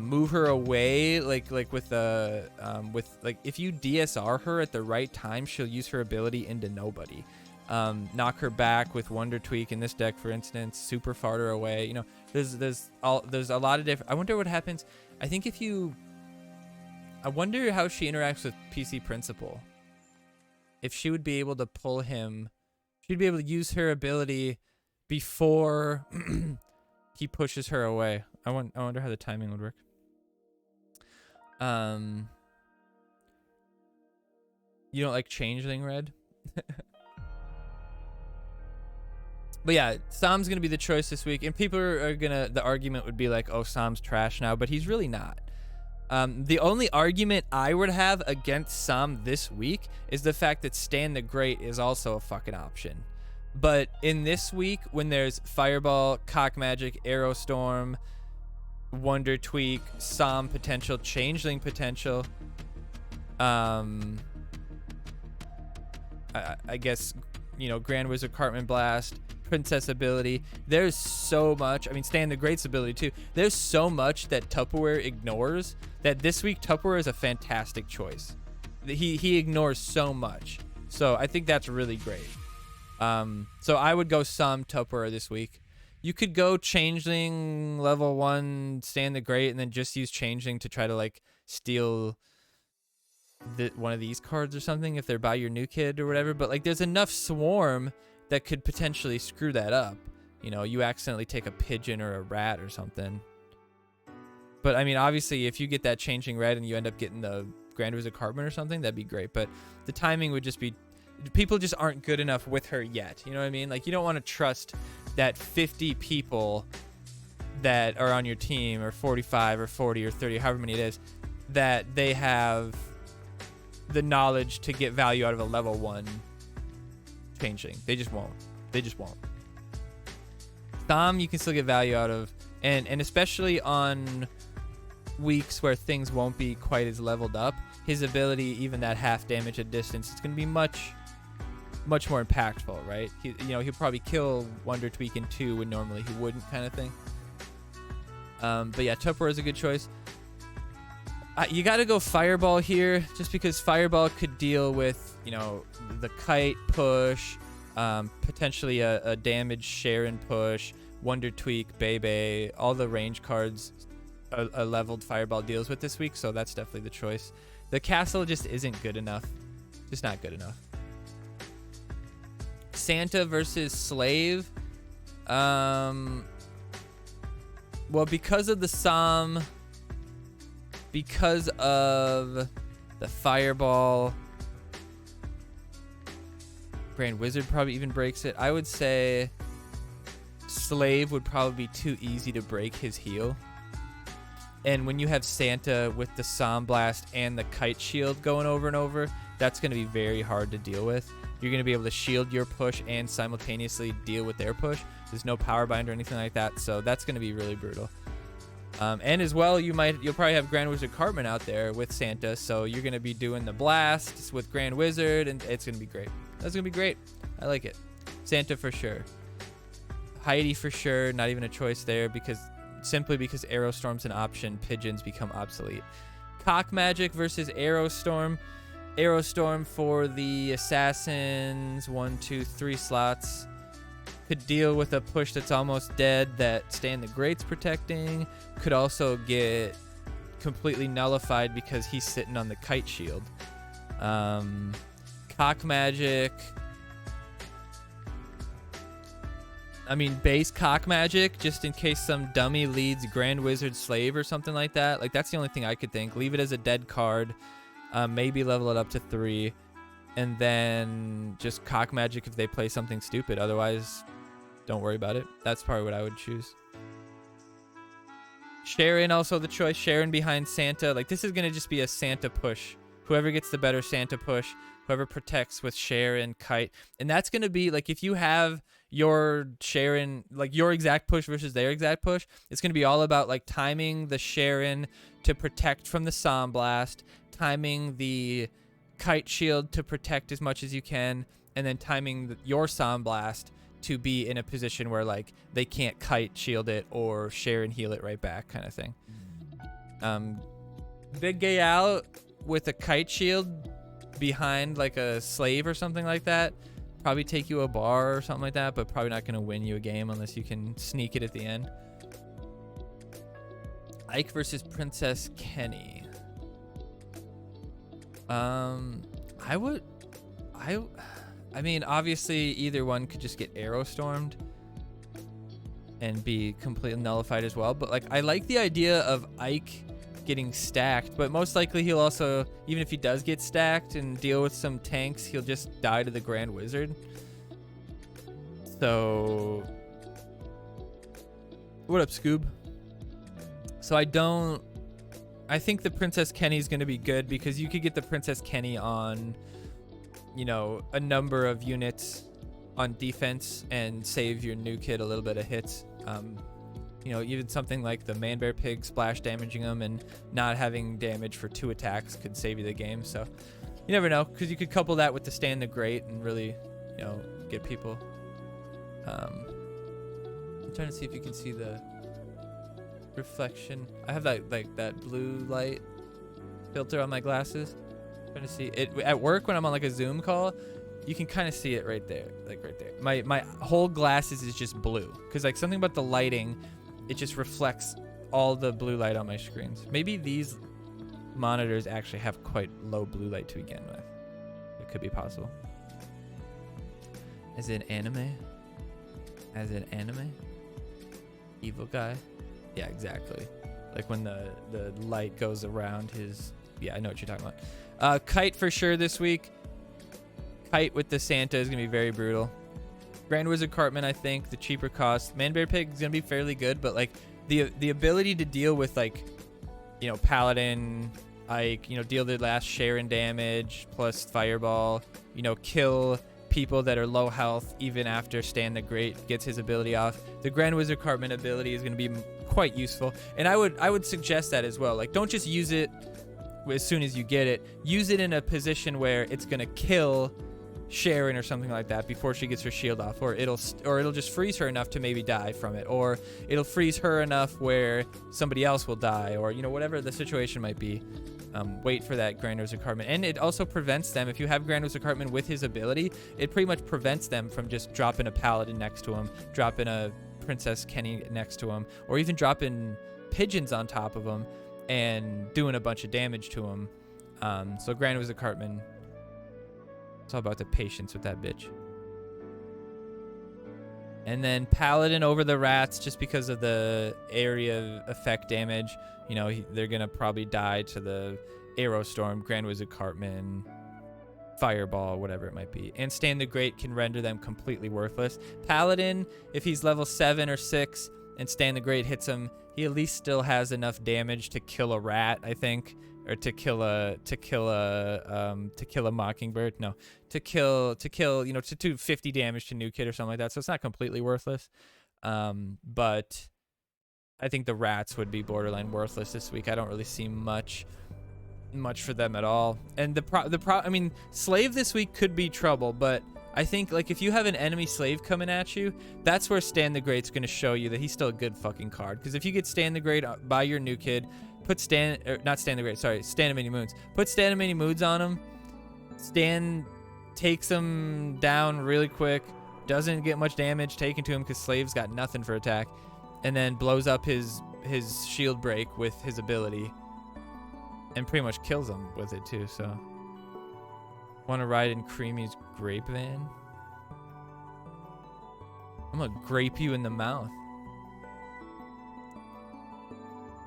move her away, like with if you DSR her at the right time, she'll use her ability into nobody. Knock her back with Wonder Tweak in this deck, for instance, super farther away. You know, there's a lot of different. I wonder what happens. I wonder how she interacts with PC Principal. If she would be able to pull him, she'd be able to use her ability before he pushes her away. I wonder how the timing would work. You don't like Changeling Red? But yeah, Sam's gonna be the choice this week, and people are gonna. The argument would be like, "Oh, Sam's trash now," but he's really not. The only argument I would have against Sam this week is the fact that Stan the Great is also a fucking option. But in this week, when there's Fireball, Cock Magic, Arrow Storm, Wonder Tweak, Sam potential, Changeling potential, I guess, you know, Grand Wizard Cartman Blast, Princess ability, there's so much. I mean, Stan the Great's ability too. There's so much that Tupperware ignores that this week Tupperware is a fantastic choice. He ignores so much. So I think that's really great. So I would go some Tupperware this week. You could go Changeling level 1, Stan the Great, and then just use Changeling to try to like steal one of these cards or something if they're by your new kid or whatever. But like, there's enough Swarm that could potentially screw that up. You know, you accidentally take a pigeon or a rat or something. But I mean, obviously, if you get that Changing Red and you end up getting the Grand Wizard Cartman or something, that'd be great. But the timing would just be... People just aren't good enough with her yet. You know what I mean? Like, you don't want to trust that 50 people that are on your team, or 45 or 40 or 30, however many it is, that they have the knowledge to get value out of a level 1 Changeling. They just won't. They just won't. Thom, you can still get value out of, and especially on weeks where things won't be quite as leveled up, his ability, even that half damage at distance, it's going to be much more impactful, right? He'll probably kill Wonder Tweak in 2 when normally he wouldn't, kind of thing. But yeah, Tupperware is a good choice. You got to go Fireball here, just because Fireball could deal with, you know, the Kite push, potentially a damage Sharon push, Wonder Tweak, Bebe, all the range cards a leveled Fireball deals with this week, so that's definitely the choice. The castle just isn't good enough. Just not good enough. Santa versus Slave. Well, because of the Psalm, because of the Fireball, Grand Wizard probably even breaks it. I would say Slave would probably be too easy to break his heal. And when you have Santa with the Psalm Blast and the Kite Shield going over and over, that's going to be very hard to deal with. you're going to be able to shield your push and simultaneously deal with their push. There's no power bind or anything like that, so that's going to be really brutal. And as well, you'll probably have Grand Wizard Cartman out there with Santa, so you're going to be doing the blasts with Grand Wizard, and it's going to be great. That's going to be great. I like it. Santa for sure. Heidi for sure, not even a choice there, simply because Aerostorm's an option, pigeons become obsolete. Cock Magic versus Aerostorm. Aerostorm for the assassins, 1, 2, 3 slots. Could deal with a push that's almost dead that Stan the Great's protecting. Could also get completely nullified because he's sitting on the kite shield. Cock Magic. I mean, base Cock Magic, just in case some dummy leads Grand Wizard Slave or something like that. Like, that's the only thing I could think. Leave it as a dead card. Maybe level it up to 3. And then just Cock Magic if they play something stupid. Otherwise, don't worry about it. That's probably what I would choose. Sharon also the choice. Sharon behind Santa. Like, this is going to just be a Santa push. Whoever gets the better Santa push. Whoever protects with Sharon, Kite. And that's going to be, like, if you have your Sharon, like, your exact push versus their exact push, it's going to be all about, like, timing the Sharon to protect from the Psalm Blast, timing the Kite Shield to protect as much as you can, and then timing your Psalm Blast to be in a position where, like, they can't Kite Shield it or Sharon heal it right back kind of thing. Big Gay Al with a Kite Shield behind, like, a Slave or something like that. Probably take you a bar or something like that, but probably not going to win you a game unless you can sneak it at the end. Ike versus Princess Kenny. I mean, obviously either one could just get Aerostormed and be completely nullified as well. But, like, I like the idea of Ike getting stacked, but most likely he'll also, even if he does get stacked and deal with some tanks, he'll just die to the Grand Wizard. So, what up, Scoob? So I think the Princess Kenny is going to be good because you could get the Princess Kenny on, you know, a number of units on defense and save your new kid a little bit of hits. You know, even something like the Man-Bear Pig splash damaging them and not having damage for 2 attacks could save you the game. So you never know, because you could couple that with the Stan the Great and really, you know, get people. I'm trying to see if you can see the reflection. I have that blue light filter on my glasses. I'm trying to see it at work when I'm on, like, a Zoom call. You can kind of see it right there, like right there. My whole glasses is just blue because, like, something about the lighting, it just reflects all the blue light on my screens. Maybe these monitors actually have quite low blue light to begin with. It could be possible. As in anime? As in anime? Evil guy? Yeah, exactly. Like when the light goes around his... Yeah, I know what you're talking about. Kite for sure this week. Kite with the Santa is going to be very brutal. Grand Wizard Cartman, I think, the cheaper cost. Man-Bear Pig is going to be fairly good, but, like, the ability to deal with, like, you know, Paladin, Ike, you know, deal the last Sharon damage, plus Fireball, you know, kill people that are low health even after Stan the Great gets his ability off. The Grand Wizard Cartman ability is going to be quite useful, and I would suggest that as well. Like, don't just use it as soon as you get it. Use it in a position where it's going to kill Sharon or something like that before she gets her shield off, or it'll just freeze her enough to maybe die from it, or it'll freeze her enough where somebody else will die, or, you know, whatever the situation might be. Wait for that Grand Wizard Cartman, and it also prevents them, if you have Grand Wizard Cartman with his ability, it pretty much prevents them from just dropping a Paladin next to him, dropping a Princess Kenny next to him, or even dropping pigeons on top of him and doing a bunch of damage to him. So Grand Wizard Cartman, it's all about the patience with that bitch. And then Paladin over the rats, just because of the area effect damage. You know, they're going to probably die to the Aerostorm, Grand Wizard Cartman, Fireball, whatever it might be. And Stan the Great can render them completely worthless. Paladin, if he's level 7 or 6 and Stan the Great hits him, he at least still has enough damage to kill a rat, I think. or to kill a mockingbird. No, to kill to do 50 damage to new kid or something like that. So it's not completely worthless. But I think the rats would be borderline worthless this week. I don't really see much for them at all. And I mean, slave this week could be trouble, but I think like if you have an enemy slave coming at you, that's where Stand the Great's going to show you that he's still a good fucking card. Because if you get Stand the Great by your new kid, put Stand of Many Moons. Put Stand of Many Moons on him. Stand takes him down really quick. Doesn't get much damage taken to him because Slave's got nothing for attack. And then blows up his shield break with his ability. And pretty much kills him with it too, so. Want to ride in Creamy's grape van? I'm gonna grape you in the mouth.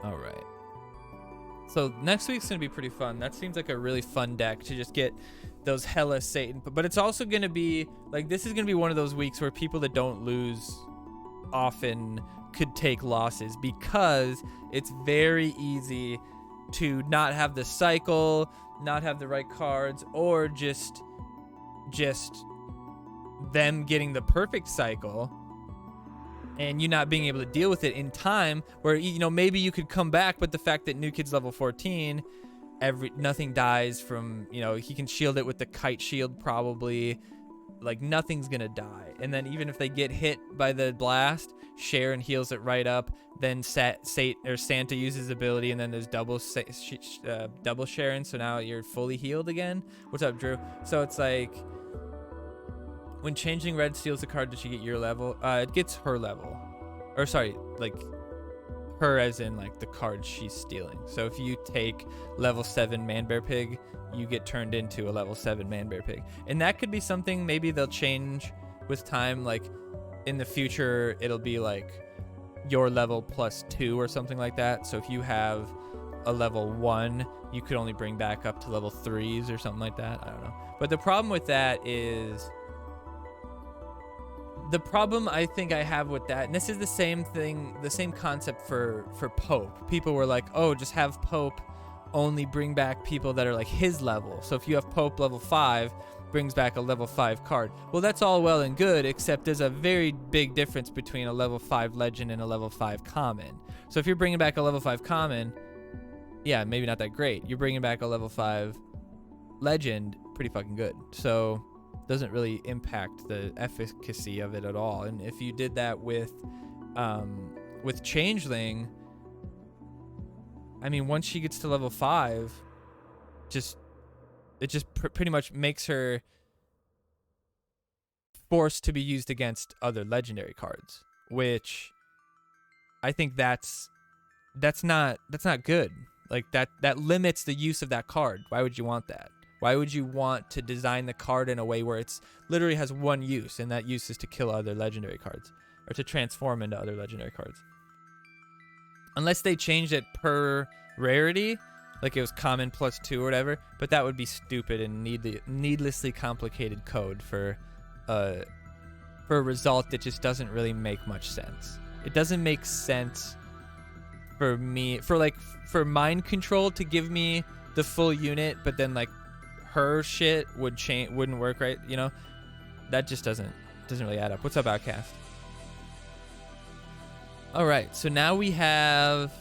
All right. So next week's gonna be pretty fun. That seems like a really fun deck to just get those hella Satan. But it's also gonna be like, this is gonna be one of those weeks where people that don't lose often could take losses, because it's very easy to not have the cycle, not have the right cards, or just them getting the perfect cycle and you not being able to deal with it in time, where maybe you could come back, but the fact that new kid's level 14, nothing dies from, he can shield it with the kite shield probably, like nothing's gonna die. And then even if they get hit by the blast, Sharon heals it right up. Then Santa uses ability, and then there's double Sharon. So now you're fully healed again. What's up, Drew? So it's like when changing red steals a card, does she get your level? It gets her level, or sorry, like her as in like the card she's stealing. So if you take level 7 Man-Bear Pig, you get turned into a level 7 Man-Bear Pig, and that could be something maybe they'll change with time. Like in the future, it'll be like your level +2 or something like that. So if you have a level 1, you could only bring back up to level 3s or something like that. I don't know. But the problem with that is, the problem I think I have with that, and this is the same thing, the same concept for Pope. People were like, oh, just have Pope only bring back people that are like his level. So if you have Pope level 5, brings back a level 5 card. Well, that's all well and good, except there's a very big difference between a level 5 legend and a level 5 common. So if you're bringing back a level 5 common, yeah, maybe not that great. You're bringing back a level 5 legend, pretty fucking good. So doesn't really impact the efficacy of it at all. And if you did that with Changeling, I mean, once she gets to level 5, it just pretty much makes her forced to be used against other legendary cards, which I think that's not good. Like that limits the use of that card. Why would you want that? Why would you want to design the card in a way where it's literally has one use, and that use is to kill other legendary cards or to transform into other legendary cards? Unless they changed it per rarity, like it was common +2 or whatever, but that would be stupid and needlessly complicated code for a result that just doesn't really make much sense. It doesn't make sense for me, for mind control to give me the full unit, but then like her shit wouldn't work, right? That just doesn't really add up. What's up, Outcast? All right, so now we have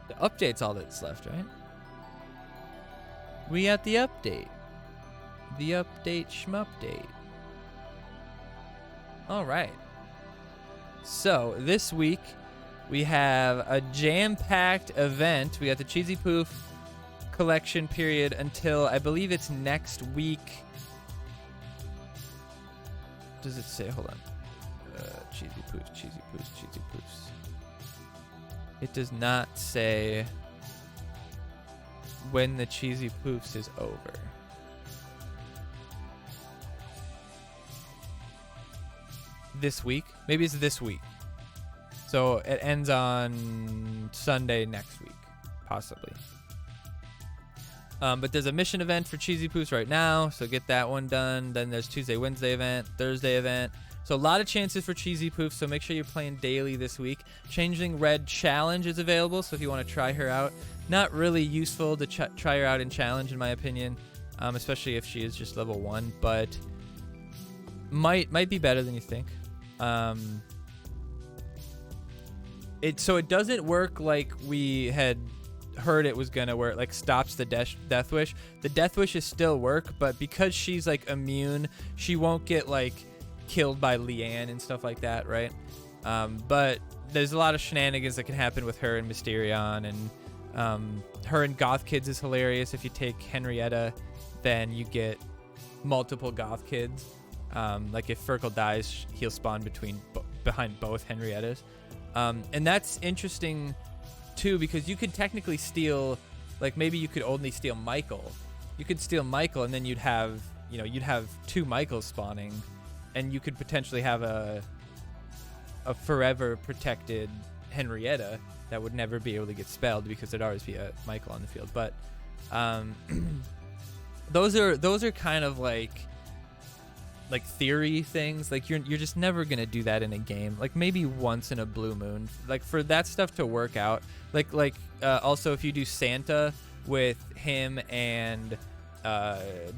the update's all that's left, right? We got the update. The update schmupdate. All right. So this week we have a jam-packed event. We got the Cheesy Poof collection period until I believe it's next week. Does it say? Hold on. Cheesy Poofs, Cheesy Poofs, Cheesy Poofs. It does not say when the Cheesy Poofs is over. This week? Maybe it's this week. So it ends on Sunday next week, possibly. But there's a mission event for Cheesy Poofs right now, so get that one done. Then there's Tuesday, Wednesday event, Thursday event. So a lot of chances for cheesy poofs, so make sure you're playing daily this week. Changing Red Challenge is available, so if you want to try her out. Not really useful to try her out in Challenge, in my opinion, especially if she is just level 1, but might be better than you think. So it doesn't work like we had heard it was gonna, where it like stops the death wish. The death wishes still work, but because she's like immune, she won't get like killed by Leanne and stuff like that, right? But there's a lot of shenanigans that can happen with her and Mysterion, and her and Goth Kids is hilarious. If you take Henrietta, then you get multiple Goth Kids. Like if Firkle dies, he'll spawn behind both Henriettas. And that's interesting too, because you could technically steal, like maybe you could only steal Michael. You could steal Michael, and then you'd have 2 Michaels spawning, and you could potentially have a forever protected Henrietta that would never be able to get spelled because there'd always be a Michael on the field. But those are kind of like theory things. Like you're just never gonna do that in a game. Like maybe once in a blue moon, like for that stuff to work out. Like also if you do Santa with him and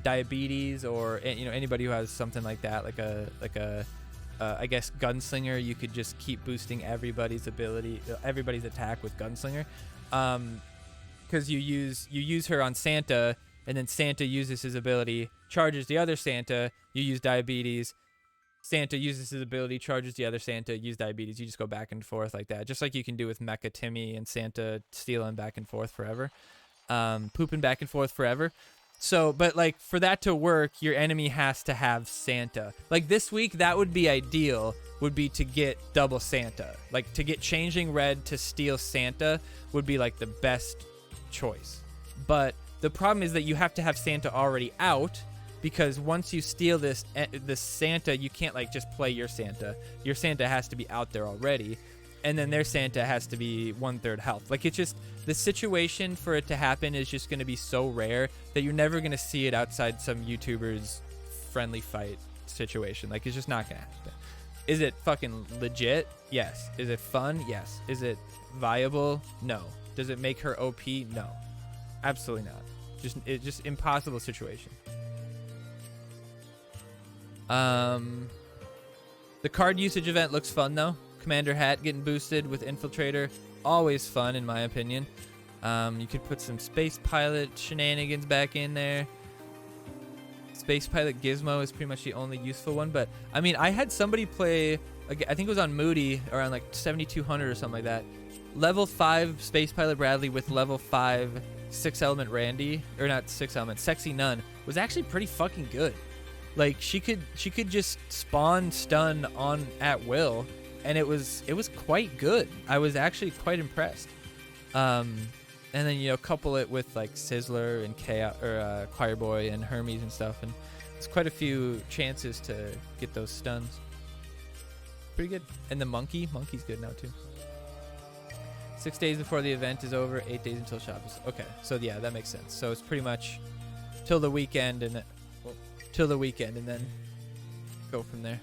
diabetes, or anybody who has something like that, like a I guess Gunslinger, you could just keep boosting everybody's attack with Gunslinger, because you use her on Santa, and then Santa uses his ability, charges the other Santa, you use diabetes, Santa uses his ability, charges the other Santa, use diabetes. You just go back and forth like that, just like you can do with Mecha Timmy and Santa stealing back and forth forever, pooping back and forth forever. So, but like for that to work, your enemy has to have Santa. Like this week, that would be ideal, would be to get double Santa. Like to get Changing Red to steal Santa would be like the best choice. But the problem is that you have to have Santa already out, because once you steal this Santa, you can't like just play your Santa. Your Santa has to be out there already, and then their Santa has to be 1/3 health. Like it's just, the situation for it to happen is just going to be so rare that you're never going to see it outside some YouTuber's friendly fight situation. Like it's just not going to happen. Is it fucking legit? Yes. Is it fun? Yes. Is it viable? No. Does it make her OP? No. Absolutely not. It's just impossible situation. The card usage event looks fun though. Commander Hat getting boosted with Infiltrator, always fun in my opinion. You could put some Space Pilot shenanigans back in there. Space Pilot Gizmo is pretty much the only useful one, but I mean, I had somebody play, I think it was on Moody, around like 7200 or something like that. Level 5 Space Pilot Bradley with level 5 6 Element Randy, or not 6 Element, Sexy Nun, was actually pretty fucking good. Like she could just spawn stun on at will, and it was quite good. I was actually quite impressed. And then couple it with like Sizzler and Chaos, or Choir Boy and Hermes and stuff, and it's quite a few chances to get those stuns. Pretty good. And the monkey's good now too. 6 days before the event is over, 8 days until shop is okay. So yeah, that makes sense. So it's pretty much till the weekend, and then go from there.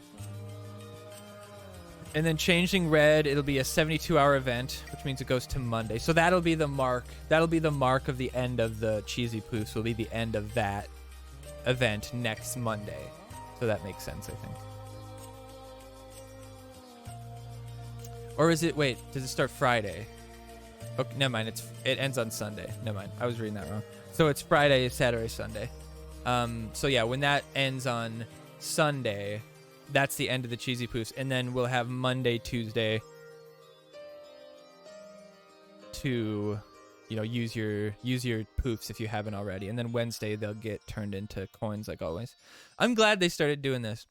And then Changing Red, it'll be a 72-hour event, which means it goes to Monday. So that'll be the mark. That'll be the mark of the end of the Cheesy Poofs. Will be the end of that event next Monday. So that makes sense, I think. Or is it? Wait, does it start Friday? Okay, never mind. It ends on Sunday. Never mind. I was reading that wrong. So it's Friday, Saturday, Sunday. So yeah, when that ends on Sunday, that's the end of the Cheesy Poofs, and then we'll have Monday, Tuesday to, use your poofs if you haven't already, and then Wednesday they'll get turned into coins like always. I'm glad they started doing this.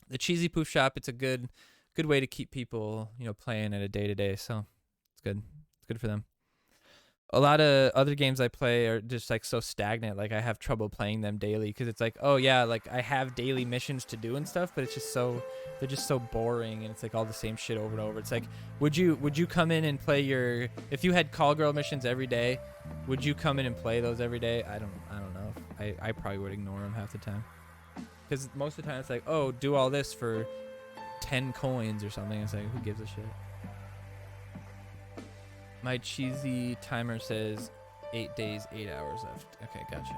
The Cheesy Poof shop, it's a good way to keep people, playing at a day-to-day. So it's good. It's good for them. A lot of other games I play are just like so stagnant. Like I have trouble playing them daily because it's like, oh yeah, like I have daily missions to do and stuff, but it's just they're just so boring, and it's like all the same shit over and over. It's like, would you come in and play if you had call girl missions every day, would you come in and play those every day? I don't know. I probably would ignore them half the time, because most of the time it's like, oh, do all this for 10 coins or something. It's like, who gives a shit? My cheesy timer says 8 days, 8 hours left. Okay, gotcha.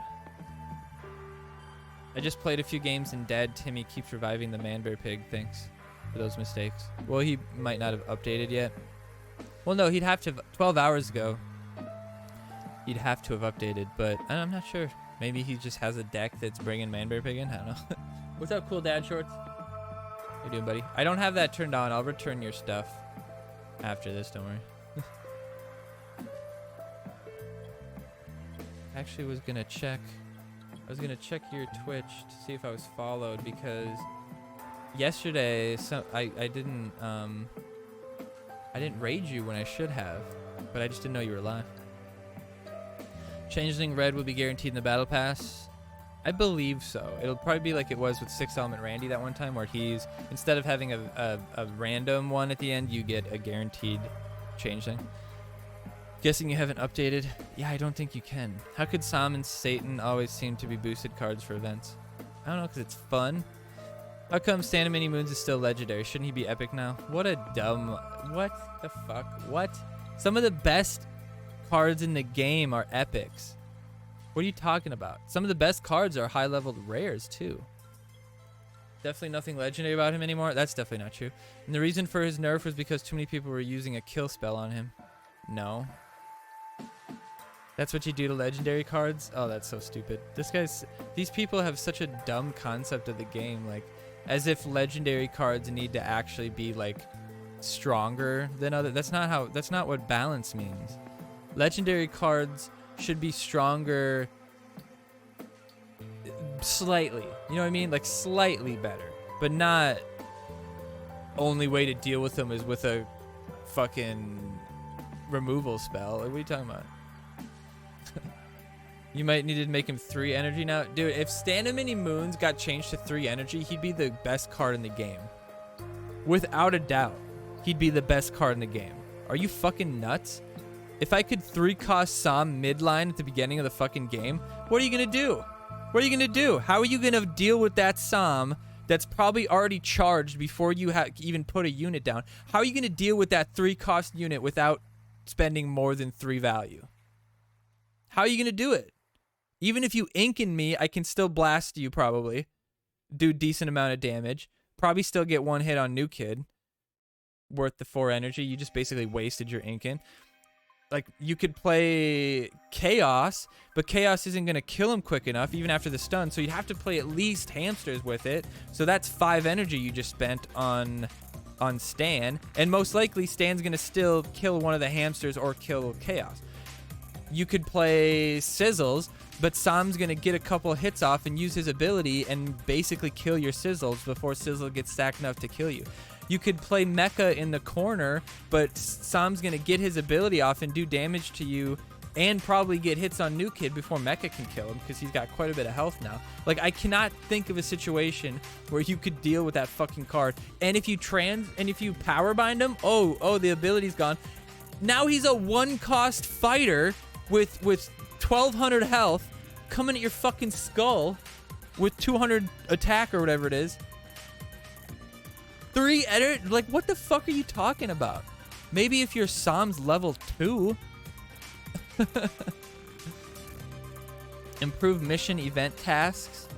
I just played a few games and Dad Timmy keeps reviving the Manbear Pig. Thanks for those mistakes. Well, he might not have updated yet. Well, no, he'd have to have, 12 hours ago. He'd have to have updated, but I'm not sure. Maybe he just has a deck that's bringing Manbear Pig in. I don't know. What's up, Cool Dad Shorts? How you doing, buddy? I don't have that turned on. I'll return your stuff after this. Don't worry. Actually, was gonna check. I was gonna check your Twitch to see if I was followed because yesterday, I didn't raid you when I should have, but I just didn't know you were live. Changeling Red will be guaranteed in the Battle Pass. I believe so. It'll probably be like it was with 6 Element Randy that one time, where he's, instead of having a random one at the end, you get a guaranteed Changeling. Guessing you haven't updated? Yeah, I don't think you can. How could Sam and Satan always seem to be boosted cards for events? I don't know, because it's fun. How come Stand of Many Moons is still legendary? Shouldn't he be epic now? What a dumb... What the fuck? What? Some of the best cards in the game are epics. What are you talking about? Some of the best cards are high-leveled rares, too. Definitely nothing legendary about him anymore? That's definitely not true. And the reason for his nerf was because too many people were using a kill spell on him. No. That's what you do to legendary cards? Oh, that's so stupid. These people have such a dumb concept of the game, like, as if legendary cards need to actually be, like, stronger than other. That's not what balance means. Legendary cards should be stronger slightly. You know what I mean? Like, slightly better. But not only way to deal with them is with a fucking removal spell. Like, what are you talking about? You might need to make him 3 energy now. Dude, if Stand of Many Moons got changed to 3 energy, he'd be the best card in the game. Without a doubt, he'd be the best card in the game. Are you fucking nuts? If I could 3-cost Sam midline at the beginning of the fucking game, what are you going to do? What are you going to do? How are you going to deal with that Sam that's probably already charged before you even put a unit down? How are you going to deal with that 3-cost unit without spending more than 3 value? How are you going to do it? Even if you ink in me, I can still blast you probably. Do decent amount of damage. Probably still get 1 hit on New Kid. Worth the 4 energy. You just basically wasted your ink in. Like, you could play Chaos, but Chaos isn't going to kill him quick enough, even after the stun, so you'd have to play at least Hamsters with it. So that's 5 energy you just spent on Stan, and most likely Stan's going to still kill one of the Hamsters or kill Chaos. You could play Sizzles, but Sam's going to get a couple hits off and use his ability and basically kill your Sizzles before Sizzle gets stacked enough to kill you. You could play Mecha in the corner, but Sam's going to get his ability off and do damage to you and probably get hits on New Kid before Mecha can kill him because he's got quite a bit of health now. Like, I cannot think of a situation where you could deal with that fucking card. And if you power bind him, oh, the ability's gone. Now he's a 1-cost fighter with 1,200 health coming at your fucking skull with 200 attack or whatever it is. 3 edit? Like, what the fuck are you talking about? Maybe if your Sam's level 2. Improve mission event tasks.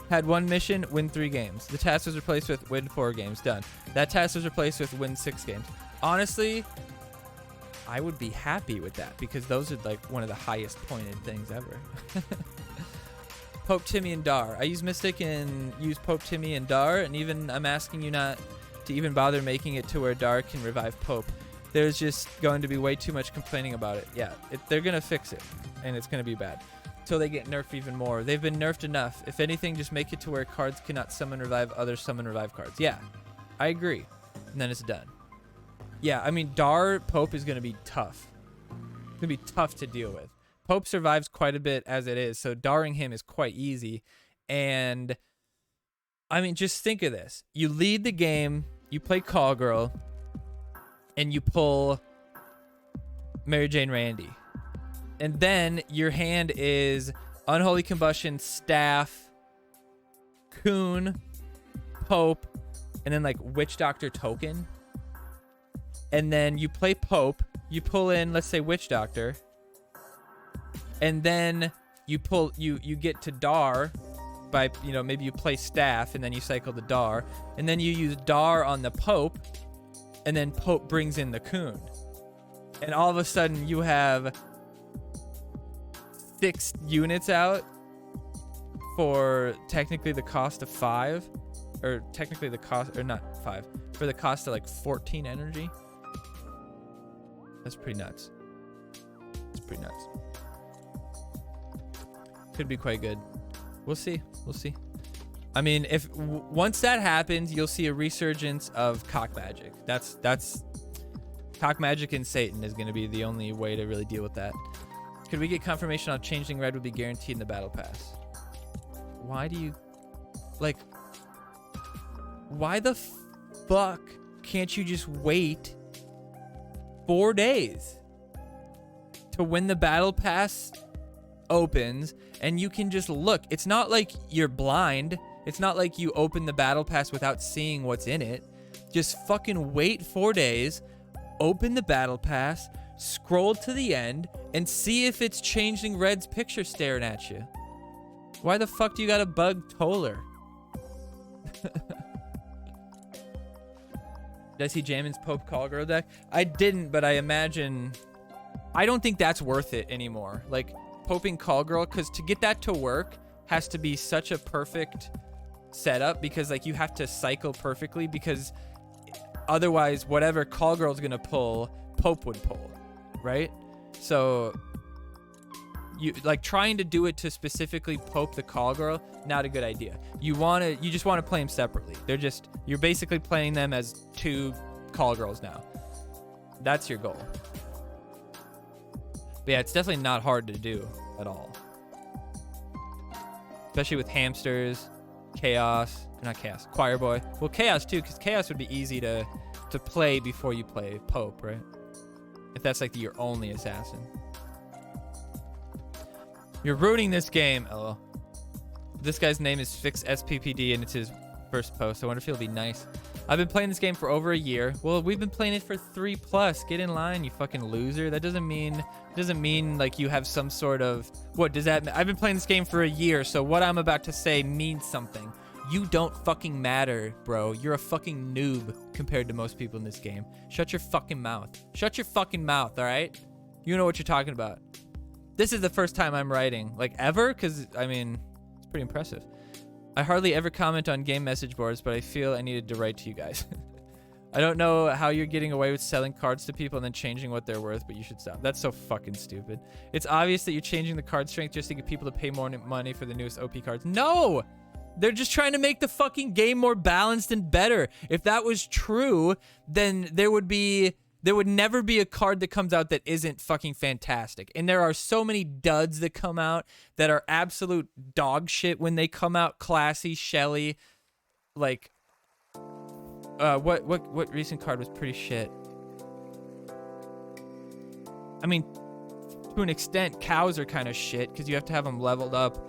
Had 1 mission, win 3 games. The task was replaced with win 4 games. Done. That task was replaced with win 6 games. Honestly, I would be happy with that because those are like one of the highest pointed things ever. Pope Timmy and Dar. I use Mystic and use Pope Timmy and Dar, and even I'm asking you not to even bother making it to where Dar can revive Pope. There's just going to be way too much complaining about it. Yeah, they're going to fix it, and it's going to be bad. Until they get nerfed even more. They've been nerfed enough. If anything, just make it to where cards cannot summon revive other summon revive cards. Yeah, I agree. And then it's done. Yeah, I mean, Dar Pope is going to be tough. It's going to be tough to deal with. Pope survives quite a bit as it is, so Darring him is quite easy. And, I mean, just think of this. You lead the game, you play Call Girl, and you pull Mary Jane Randy. And then your hand is Unholy Combustion, Staff, Coon, Pope, and then like Witch Doctor token, and then you play Pope, you pull in, let's say, Witch Doctor, and then you get to Dar by, you know, maybe you play Staff and then you cycle the Dar, and then you use Dar on the Pope, and then Pope brings in the Coon, and all of a sudden you have 6 units out for technically the cost of 5, or technically the cost, or not 5, for the cost of like 14 energy. That's pretty nuts. It's pretty nuts. Could be quite good. We'll see. We'll see. I mean, if once that happens, you'll see a resurgence of cock magic. That's cock magic and Satan is going to be the only way to really deal with that. Could we get confirmation on Changeling Red would be guaranteed in the battle pass? Why do you, like, why the fuck can't you just wait 4 days to when the battle pass opens and you can just look? It's not like you're blind. It's not like you open the battle pass without seeing what's in it. Just fucking wait 4 days, open the battle pass, scroll to the end, and see if it's Changeling Red's picture staring at you. Why the fuck do you gotta bug Toller? Did I see Jamin's Pope Call Girl deck? I didn't, but I imagine... I don't think that's worth it anymore. Like, Poping Call Girl, because to get that to work has to be such a perfect setup, because, like, you have to cycle perfectly, because otherwise, whatever Call Girl's gonna pull, Pope would pull, right? So... you like trying to do it to specifically Pope the Call Girl, not a good idea. You just want to play them separately. You're basically playing them as 2 Call Girls now. That's your goal. But yeah, it's definitely not hard to do at all. Especially with Hamsters, Chaos, not Chaos, Choir Boy. Well, Chaos too, because Chaos would be easy to play before you play Pope, right? If that's like your only assassin. You're ruining this game. Oh, this guy's name is Fix SPPD, and it's his first post. I wonder if he'll be nice. I've been playing this game for over a year. Well, we've been playing it for 3+. Get in line, you fucking loser. That doesn't mean like you have some sort of, what does that mean? I've been playing this game for a year, so what I'm about to say means something. You don't fucking matter, bro. You're a fucking noob compared to most people in this game. Shut your fucking mouth. Shut your fucking mouth, all right? You know what you're talking about. This is the first time I'm writing, like, ever, because, I mean, it's pretty impressive. I hardly ever comment on game message boards, but I feel I needed to write to you guys. I don't know how you're getting away with selling cards to people and then changing what they're worth, but you should stop. That's so fucking stupid. It's obvious that you're changing the card strength just to get people to pay more money for the newest OP cards. No! They're just trying to make the fucking game more balanced and better. If that was true, then there would never be a card that comes out that isn't fucking fantastic. And there are so many duds that come out that are absolute dog shit when they come out. Classy, Shelly, like, what recent card was pretty shit? I mean, to an extent, cows are kind of shit because you have to have them leveled up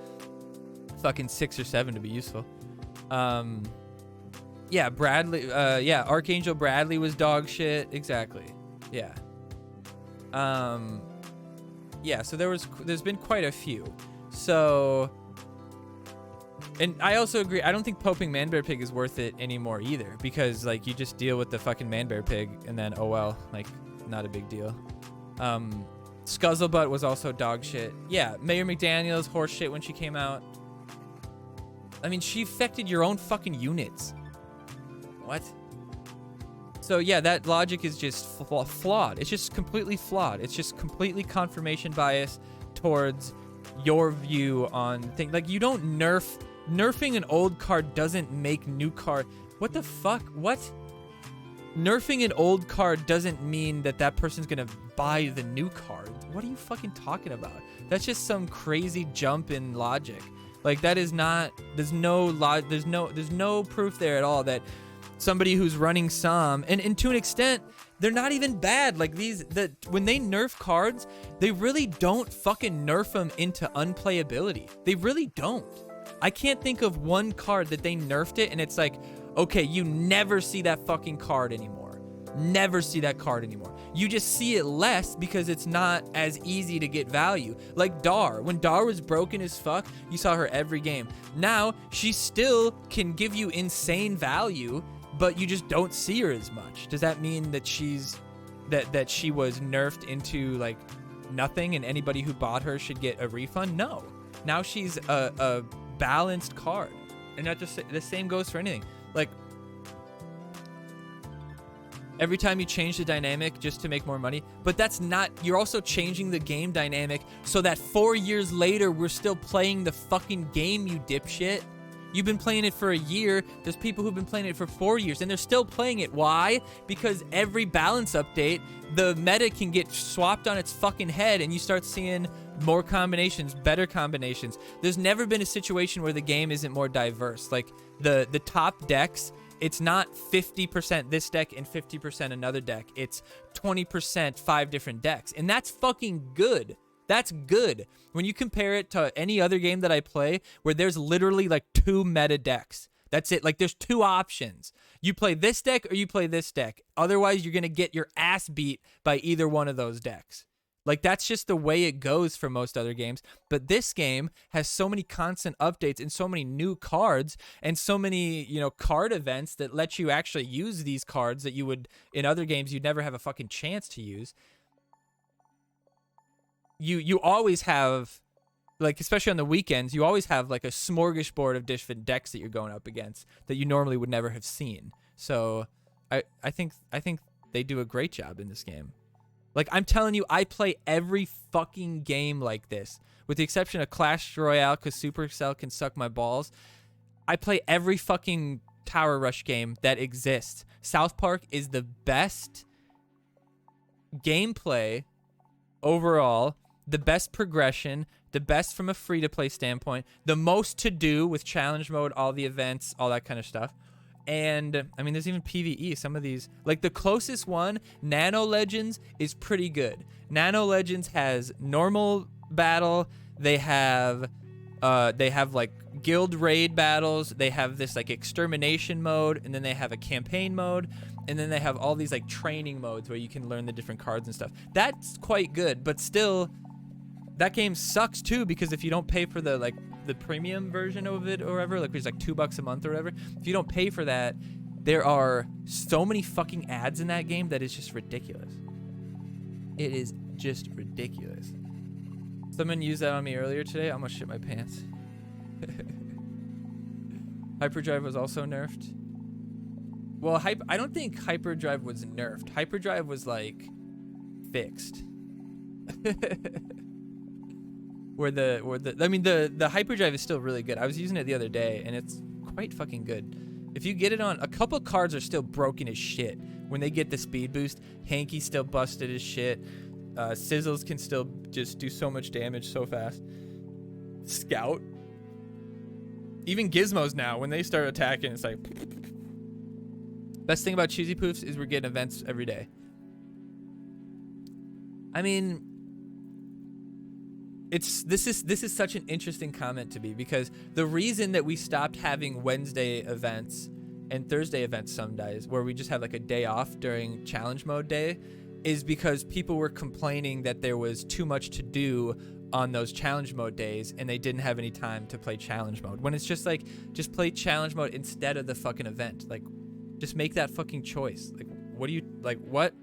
fucking 6 or 7 to be useful. Yeah, Bradley, yeah, Archangel Bradley was dog shit. Exactly. Yeah. Yeah, so there's been quite a few. So, and I also agree, I don't think Poping Manbear Pig is worth it anymore either, because, like, you just deal with the fucking Manbear Pig, and then, oh well, like, not a big deal. Scuzzlebutt was also dog shit. Yeah, Mayor McDaniel's horse shit when she came out. I mean, she affected your own fucking units. What? So yeah, that logic is just flawed. It's just completely flawed. It's just completely confirmation bias towards your view on things. Like, you don't nerfing an old card doesn't make new card. What the fuck? What? Nerfing an old card doesn't mean that that person's gonna buy the new card. What are you fucking talking about? That's just some crazy jump in logic. Like, that is not, there's no proof there at all that somebody who's running some, and to an extent, they're not even bad. Like, when they nerf cards, they really don't fucking nerf them into unplayability. They really don't. I can't think of one card that they nerfed it and it's like, Okay, you never see that fucking card anymore. Never see that card anymore. You just see it less because it's not as easy to get value. Like Dar. When Dar was broken as fuck, you saw her every game. Now, she still can give you insane value, but you just don't see her as much. Does that mean that that she was nerfed into like nothing and anybody who bought her should get a refund? No. Now she's a balanced card. And not just the same goes for anything. Like, every time you change the dynamic just to make more money, but that's not, you're also changing the game dynamic so that 4 years later, we're still playing the fucking game, you dipshit. You've been playing it for a year. There's people who've been playing it for 4 years, and they're still playing it. Why? Because every balance update, the meta can get swapped on its fucking head, and you start seeing more combinations, better combinations. There's never been a situation where the game isn't more diverse. Like, the top decks, it's not 50% this deck and 50% another deck. It's 20% 5 different decks, and that's fucking good. That's good. When you compare it to any other game that I play where there's literally like 2 meta decks. That's it. Like, there's 2 options. You play this deck or you play this deck. Otherwise, you're going to get your ass beat by either one of those decks. Like, that's just the way it goes for most other games. But this game has so many constant updates and so many new cards and so many, card events that let you actually use these cards that you would, in other games, you'd never have a fucking chance to use. You always have, like, especially on the weekends, you always have like a smorgasbord of different decks that you're going up against that you normally would never have seen. So I think they do a great job in this game. Like, I'm telling you, I play every fucking game like this, with the exception of Clash Royale because Supercell can suck my balls. I play every fucking Tower Rush game that exists. South Park is the best gameplay overall, the best progression, the best from a free-to-play standpoint, the most to do with challenge mode, all the events, all that kind of stuff. And, I mean, there's even PvE. Some of these, like the closest one, Nano Legends, is pretty good. Nano Legends has normal battle. They have like guild raid battles. They have this like extermination mode, and then they have a campaign mode, and then they have all these like training modes where you can learn the different cards and stuff. That's quite good, but still, that game sucks too, because if you don't pay for the premium version of it or whatever, like it's like $2 a month or whatever, if you don't pay for that, there are so many fucking ads in that game that is just ridiculous. It is just ridiculous. Someone used that on me earlier today. I almost shit my pants. Hyperdrive was also nerfed. Well, I don't think Hyperdrive was nerfed. Hyperdrive was like fixed. The Hyperdrive is still really good. I was using it the other day, and it's quite fucking good. If you get it on, a couple cards are still broken as shit. When they get the speed boost, Hanky's still busted as shit. Sizzles can still just do so much damage so fast. Scout. Even Gizmos now, when they start attacking, it's like... Best thing about Cheesy Poofs is we're getting events every day. I mean... This is such an interesting comment to me, because the reason that we stopped having Wednesday events and Thursday events some days, where we just have like a day off during challenge mode day, is because people were complaining that there was too much to do on those challenge mode days and they didn't have any time to play challenge mode. When it's just like, just play challenge mode instead of the fucking event. Like, just make that fucking choice. Like, what do you, like, what?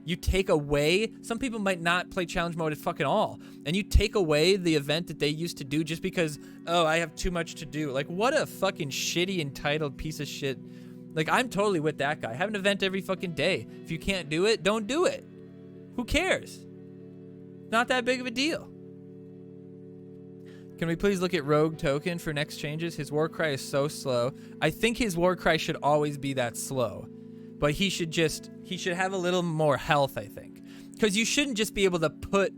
You take away, some people might not play challenge mode at fucking all, and you take away the event that they used to do just because, oh, I have too much to do. Like, what a fucking shitty, entitled piece of shit. Like, I'm totally with that guy. Have an event every fucking day. If you can't do it, don't do it. Who cares? Not that big of a deal. Can we please look at Rogue Token for next changes? His war cry is so slow. I think his war cry should always be that slow. But he should have a little more health, I think. Because you shouldn't just be able to put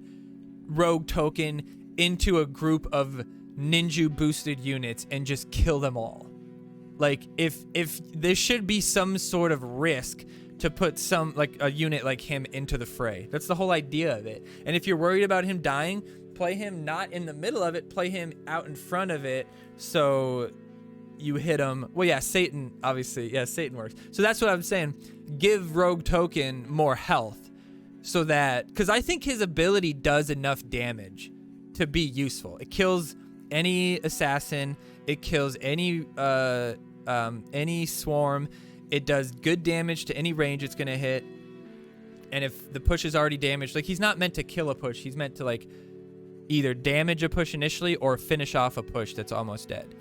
Rogue Token into a group of ninja boosted units and just kill them all. Like, if there should be some sort of risk to put some, like, a unit like him into the fray. That's the whole idea of it. And if you're worried about him dying, play him not in the middle of it, play him out in front of it, so you hit him. Well, yeah, Satan, obviously. Yeah, Satan works. So that's what I'm saying. Give Rogue Token more health so that, because I think his ability does enough damage to be useful. It kills any assassin. It kills any swarm. It does good damage to any range it's going to hit. And if the push is already damaged, like, he's not meant to kill a push. He's meant to, like, either damage a push initially or finish off a push that's almost dead.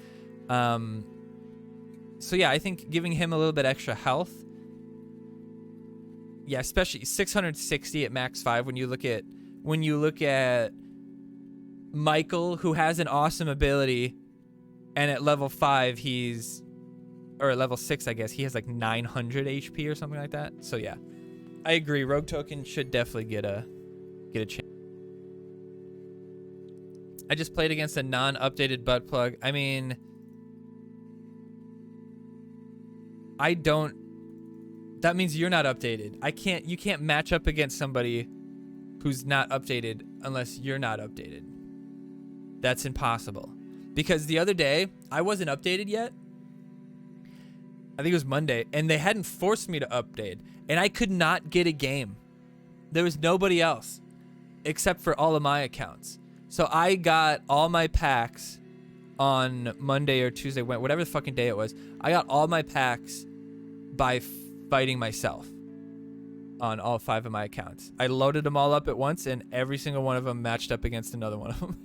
So yeah, I think giving him a little bit extra health. Yeah, especially 660 at max 5 when you look at Michael, who has an awesome ability, and at level 5 or at level 6 I guess, he has like 900 HP or something like that. So yeah. I agree. Rogue Token should definitely get a chance. I just played against a non-updated butt plug. I mean, that means you're not updated. You can't match up against somebody who's not updated unless you're not updated. That's impossible. Because the other day, I wasn't updated yet. I think it was Monday, and they hadn't forced me to update, and I could not get a game. There was nobody else except for all of my accounts. So I got all my packs on Monday or Tuesday, whatever the fucking day it was. I got all my packs by fighting myself on all 5 of my accounts. I loaded them all up at once, and every single one of them matched up against another one of them.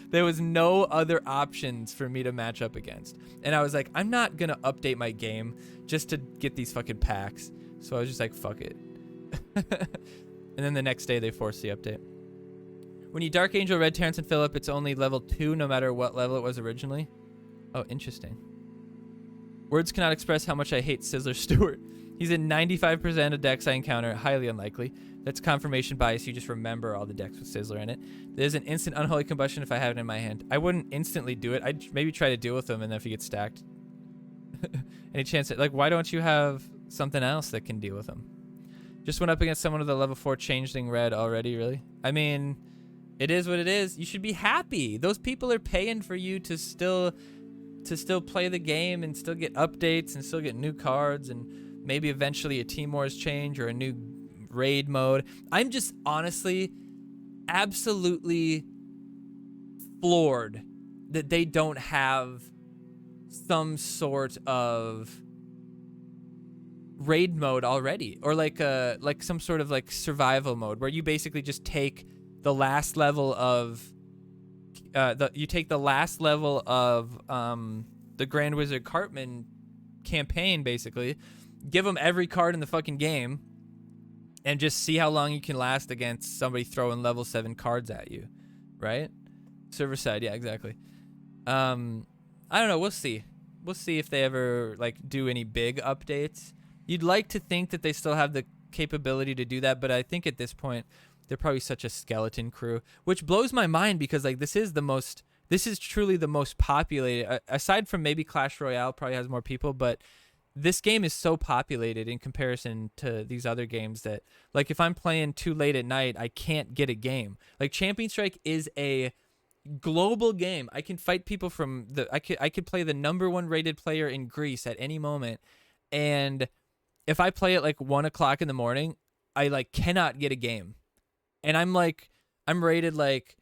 There was no other options for me to match up against. And I was like, I'm not going to update my game just to get these fucking packs. So I was just like, fuck it. And then the next day, they forced the update. When you Dark Angel Red Terrence and Phillip, it's only level 2 no matter what level it was originally. Oh, interesting. Words cannot express how much I hate Sizzler Stewart. He's in 95% of decks I encounter. Highly unlikely. That's confirmation bias. You just remember all the decks with Sizzler in it. There's an instant unholy combustion if I have it in my hand. I wouldn't instantly do it. I'd maybe try to deal with him, and then if he gets stacked. Any chance that, like, why don't you have something else that can deal with him? Just went up against someone with a level 4 changeling red already, really? I mean, it is what it is. You should be happy. Those people are paying for you to still play the game and still get updates and still get new cards and maybe eventually a Team Wars change or a new raid mode. I'm just honestly absolutely floored that they don't have some sort of raid mode already, or like some sort of like survival mode where you basically just take the last level of the Grand Wizard Cartman campaign, basically give them every card in the fucking game and just see how long you can last against somebody throwing level 7 cards at you, right? Server side, yeah, exactly. I don't know, we'll see if they ever like do any big updates. You'd like to think that they still have the capability to do that, but I think at this point they're probably such a skeleton crew, which blows my mind because like this is truly the most populated, aside from maybe Clash Royale probably has more people, but this game is so populated in comparison to these other games that like if I'm playing too late at night, I can't get a game. Like Champion Strike is a global game. I can fight people from I could play the #1 rated player in Greece at any moment, and if I play at like 1 o'clock in the morning, I like cannot get a game. And I'm rated like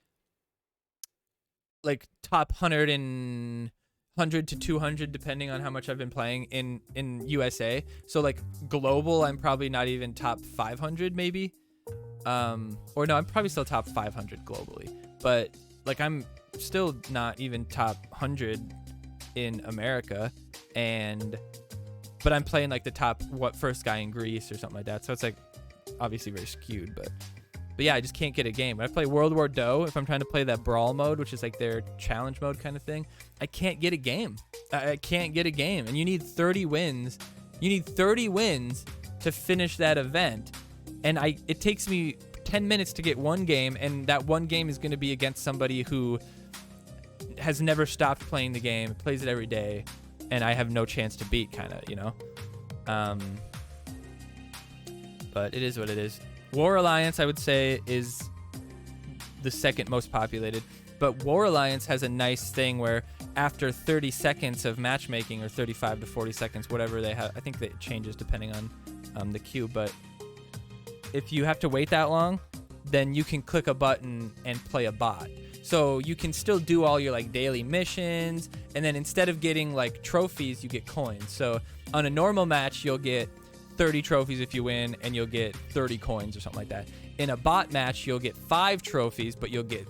top 100 to 200 depending on how much I've been playing in USA. So like global, I'm probably not even top 500 maybe. Or no, I'm probably still top 500 globally. But like I'm still not even top 100 in America, but I'm playing like the top first guy in Greece or something like that. So it's like obviously very skewed, but yeah, I just can't get a game. When I play World War Doe, if I'm trying to play that brawl mode, which is like their challenge mode kind of thing, I can't get a game. I can't get a game, and you need 30 wins. You need 30 wins to finish that event, and it takes me 10 minutes to get one game, and that one game is going to be against somebody who has never stopped playing the game, plays it every day, and I have no chance to beat, kind of, you know? But it is what it is. War Alliance, I would say, is the second most populated, but War Alliance has a nice thing where after 30 seconds of matchmaking, or 35 to 40 seconds, whatever they have. I think that it changes depending on the queue, but if you have to wait that long, then you can click a button and play a bot. So you can still do all your like daily missions, and then instead of getting like trophies, you get coins. So on a normal match, you'll get 30 trophies if you win, and you'll get 30 coins or something like that. In a bot match, you'll get 5 trophies, but you'll get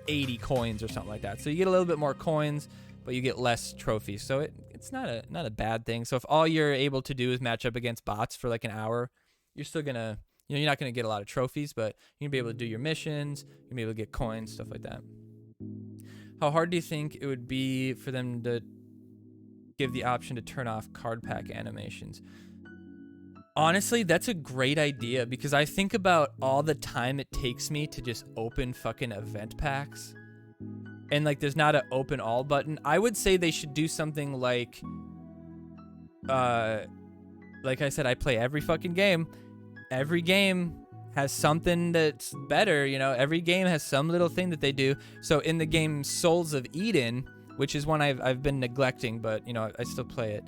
80 coins or something like that. So you get a little bit more coins, but you get less trophies. So it's not a bad thing. So if all you're able to do is match up against bots for like an hour, you're still gonna, you're not gonna get a lot of trophies, but you're gonna be able to do your missions, you're gonna be able to get coins, stuff like that. How hard do you think it would be for them to give the option to turn off card pack animations? Honestly, that's a great idea, because I think about all the time it takes me to just open fucking event packs. And like there's not an open all button. I would say they should do something like I said, I play every fucking game. Every game has something that's better, you know. Every game has some little thing that they do. So in the game Souls of Eden, which is one I've been neglecting, but you know, I still play it.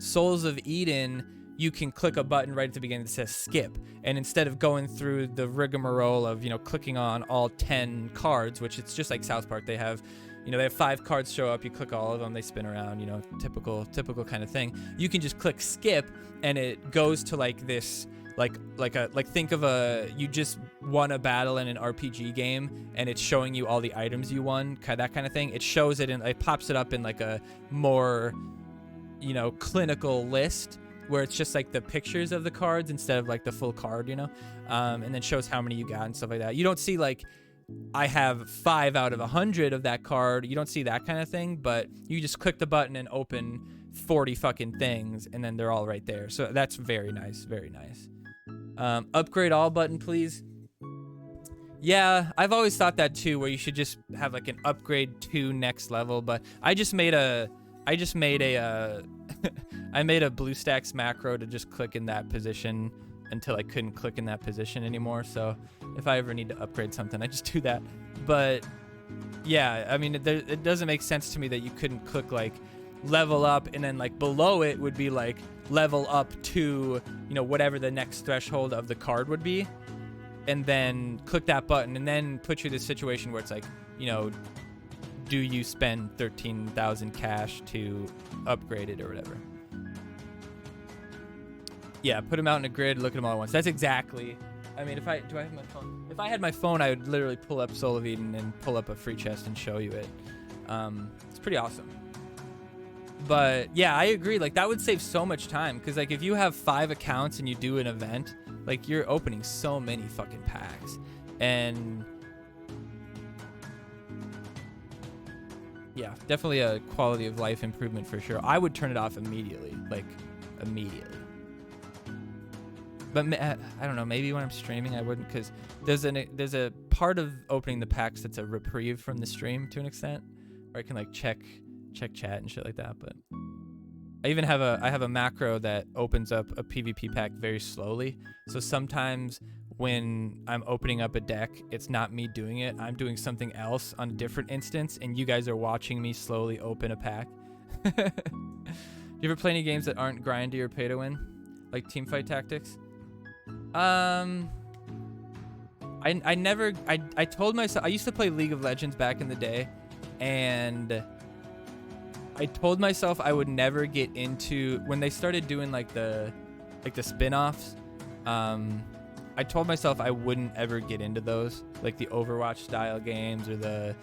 Souls of Eden, you can click a button right at the beginning that says skip, and instead of going through the rigmarole of, you know, clicking on all 10 cards, which it's just like South Park, they have, you know, they have 5 cards show up, you click all of them, they spin around, you know, typical kind of thing. You can just click skip, and it goes to like this, like think of you just won a battle in an RPG game, and it's showing you all the items you won, that kind of thing. It shows it, and it pops it up in like a more, you know, clinical list, where it's just like the pictures of the cards instead of like the full card, you know, and then shows how many you got and stuff like that. You don't see like, I have 5 out of 100 of that card. You don't see that kind of thing, but you just click the button and open 40 fucking things, and then they're all right there. So that's very nice, very nice. Upgrade all button, please. Yeah, I've always thought that too, where you should just have like an upgrade to next level, but I made a BlueStacks macro to just click in that position until I couldn't click in that position anymore. So if I ever need to upgrade something, I just do that. But yeah, I mean, it doesn't make sense to me that you couldn't click like level up, and then like below it would be like level up to, you know, whatever the next threshold of the card would be, and then click that button, and then put you in this situation where it's like, you know, do you spend 13,000 cash to upgrade it or whatever? Yeah, put them out in a grid, look at them all at once. That's exactly. I mean, do I have my phone? If I had my phone, I would literally pull up Soul of Eden and pull up a free chest and show you it. It's pretty awesome. But yeah, I agree. Like that would save so much time, because like if you have 5 accounts and you do an event, like you're opening so many fucking packs, and yeah, definitely a quality of life improvement for sure. I would turn it off immediately, like immediately. But I don't know, maybe when I'm streaming I wouldn't, because there's a part of opening the packs that's a reprieve from the stream to an extent, where I can like check chat and shit like that. But I even have a macro that opens up a PvP pack very slowly. So sometimes when I'm opening up a deck, it's not me doing it. I'm doing something else on a different instance, and you guys are watching me slowly open a pack. Do you ever play any games that aren't grindy or pay to win, like Teamfight Tactics? I told myself, I used to play League of Legends back in the day, and I told myself I would never get into, when they started doing like the spin-offs, I told myself I wouldn't ever get into those, like the Overwatch style games or the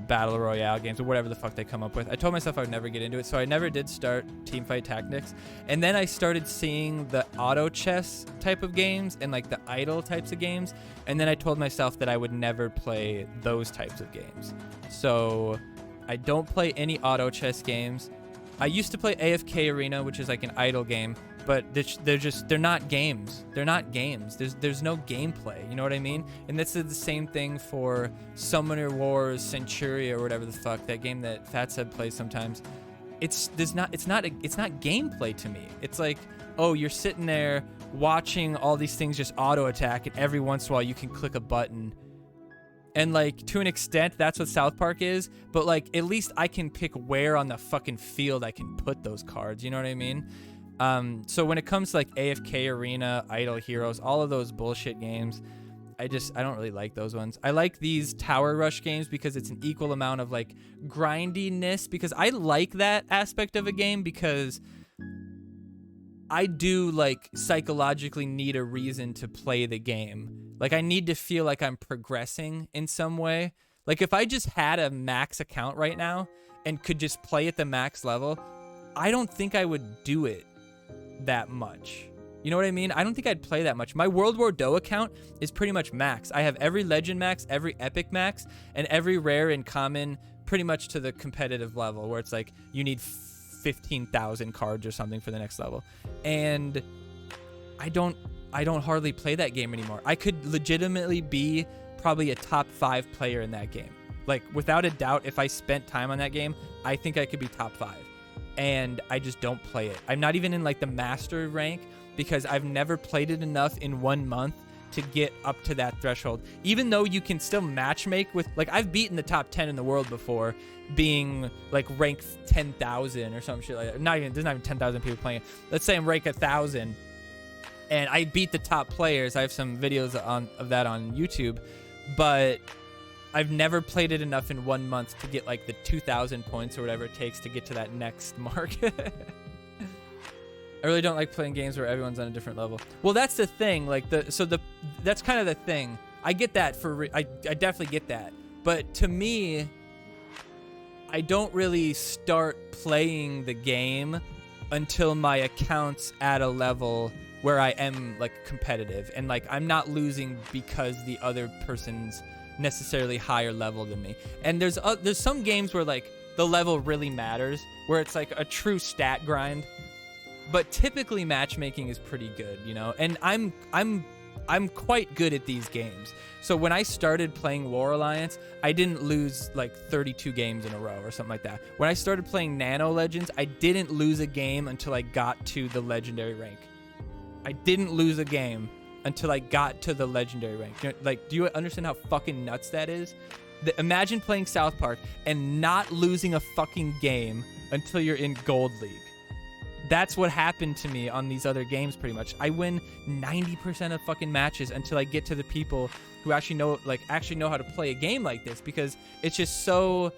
Battle Royale games or whatever the fuck they come up with. I told myself I would never get into it, so I never did start Teamfight Tactics. And then I started seeing the auto chess type of games and like the idle types of games, and then I told myself that I would never play those types of games. So I don't play any auto chess games. I used to play AFK Arena, which is like an idle game, but they're not games. They're not games. There's no gameplay. You know what I mean? And this is the same thing for Summoner Wars, Centuria, or whatever the fuck, that game that Fatseb plays sometimes. It's not gameplay to me. It's like, oh, you're sitting there watching all these things just auto attack, and every once in a while you can click a button And like to an extent, that's what South Park is. But like at least I can pick where on the fucking field I can put those cards. You know what I mean? So when it comes to like AFK Arena, Idle Heroes, all of those bullshit games, I don't really like those ones. I like these Tower Rush games because it's an equal amount of like grindiness, because I like that aspect of a game, because I do like psychologically need a reason to play the game. Like I need to feel like I'm progressing in some way. Like if I just had a max account right now and could just play at the max level, I don't think I would do it that much. You know what I mean? I don't think I'd play that much. My World War Doe account is pretty much max. I have every legend max, every epic max, and every rare and common pretty much to the competitive level, where it's like you need 15,000 cards or something for the next level. And I don't hardly play that game anymore. I could legitimately be probably a top 5 player in that game. Like without a doubt, if I spent time on that game, I think I could be top 5. And I just don't play it. I'm not even in like the master rank, because I've never played it enough in 1 month to get up to that threshold. Even though you can still matchmake with, like, I've beaten the top 10 in the world before, being like rank 10,000 or some shit like that. There's not even 10,000 people playing it. Let's say I'm rank 1,000 and I beat the top players. I have some videos of that on YouTube, but I've never played it enough in 1 month to get like the 2,000 points or whatever it takes to get to that next mark. I really don't like playing games where everyone's on a different level. Well, that's the thing. Like that's kind of the thing. I get that I definitely get that. But to me, I don't really start playing the game until my account's at a level where I am like competitive and like I'm not losing because the other person's necessarily higher level than me. And there's some games where like the level really matters, where it's like a true stat grind. But typically matchmaking is pretty good, you know? And I'm quite good at these games. So when I started playing War Alliance, I didn't lose like 32 games in a row or something like that. When I started playing Nano Legends, I didn't lose a game until I got to the legendary rank. I didn't lose a game until I got to the legendary rank. You know, like, do you understand how fucking nuts that is? Imagine playing South Park and not losing a fucking game until you're in Gold League. That's what happened to me on these other games pretty much. I win 90% of fucking matches until I get to the people who actually know how to play a game like this, because it's just so,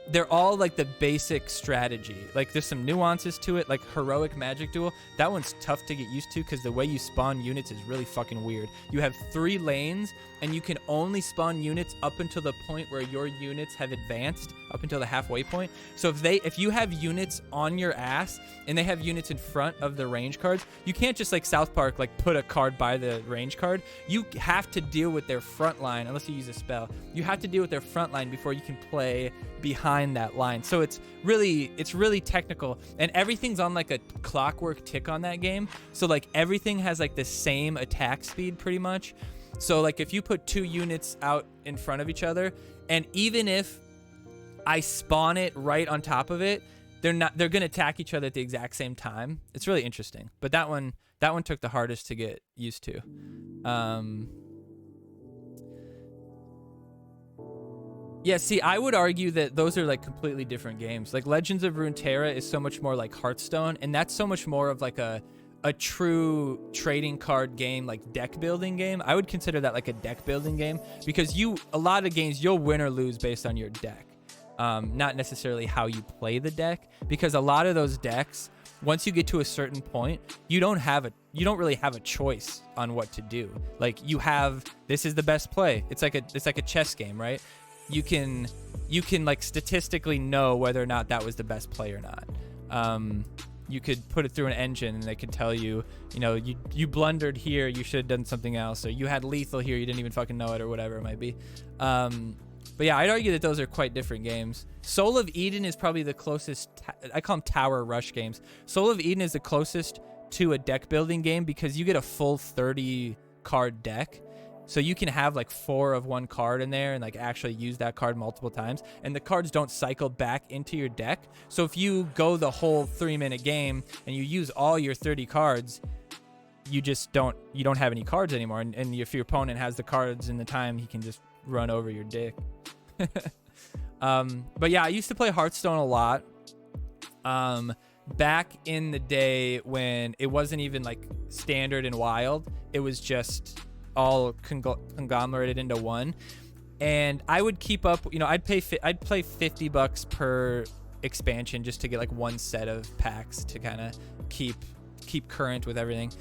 they're all like the basic strategy. Like there's some nuances to it, like Heroic Magic Duel. That one's tough to get used to because the way you spawn units is really fucking weird. You have 3 lanes and you can only spawn units up until the point where your units have advanced, up until the halfway point. So if you have units on your ass and they have units in front of the range cards, you can't just like South Park like put a card by the range card. You have to deal with their front line unless you use a spell. You have to deal with their front line before you can play behind that line. So it's really technical, and everything's on like a clockwork tick on that game. So like everything has like the same attack speed pretty much. So like if you put 2 units out in front of each other, and even if I spawn it right on top of it, they're gonna attack each other at the exact same time. It's really interesting. But that one took the hardest to get used to. Yeah, see, I would argue that those are like completely different games. Like Legends of Runeterra is so much more like Hearthstone, and that's so much more of like a true trading card game, like deck building game. I would consider that like a deck building game, because a lot of games you'll win or lose based on your deck, not necessarily how you play the deck, because a lot of those decks, once you get to a certain point, you don't really have a choice on what to do. Like this is the best play. It's like a chess game, right? You can like statistically know whether or not that was the best play or not. You could put it through an engine and they could tell you, you blundered here, you should have done something else, or you had lethal here, you didn't even fucking know it, or whatever it might be. But yeah, I'd argue that those are quite different games. Soul of Eden is probably the closest, I call them Tower Rush games. Soul of Eden is the closest to a deck building game, because you get a full 30 card deck. So you can have like 4 of one card in there and like actually use that card multiple times, and the cards don't cycle back into your deck. So if you go the whole 3-minute game and you use all your 30 cards, you don't have any cards anymore. And if your opponent has the cards in the time, he can just run over your dick. But yeah, I used to play Hearthstone a lot. Back in the day when it wasn't even like standard and wild, it was just all conglomerated into one. And I would keep up, I'd play $50 per expansion just to get like one set of packs to kind of keep current with everything.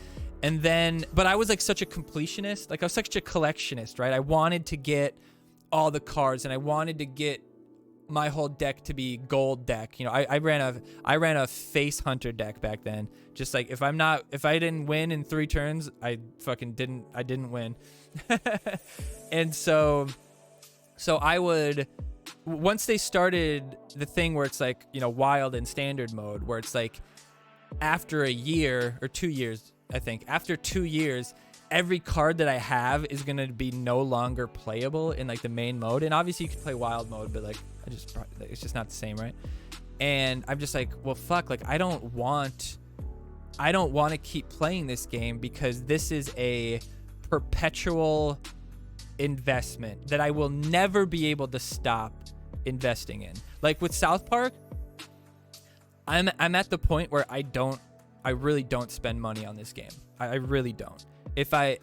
And then, but I was like such a completionist, like I was such a collectionist, right? I wanted to get all the cards and I wanted to get my whole deck to be gold deck. I ran a face hunter deck back then. Just like if I didn't win in 3 turns, I didn't win. And so I would, once they started the thing where it's like, wild and standard mode, where it's like after a year or 2 years, I think after 2 years, every card that I have is going to be no longer playable in like the main mode. And obviously you can play wild mode, but like it's just not the same, right? And I'm just like, well, fuck, like I don't want to keep playing this game because this is a perpetual investment that I will never be able to stop investing in. Like with South Park, I'm at the point where I really don't spend money on this game. I really don't. If I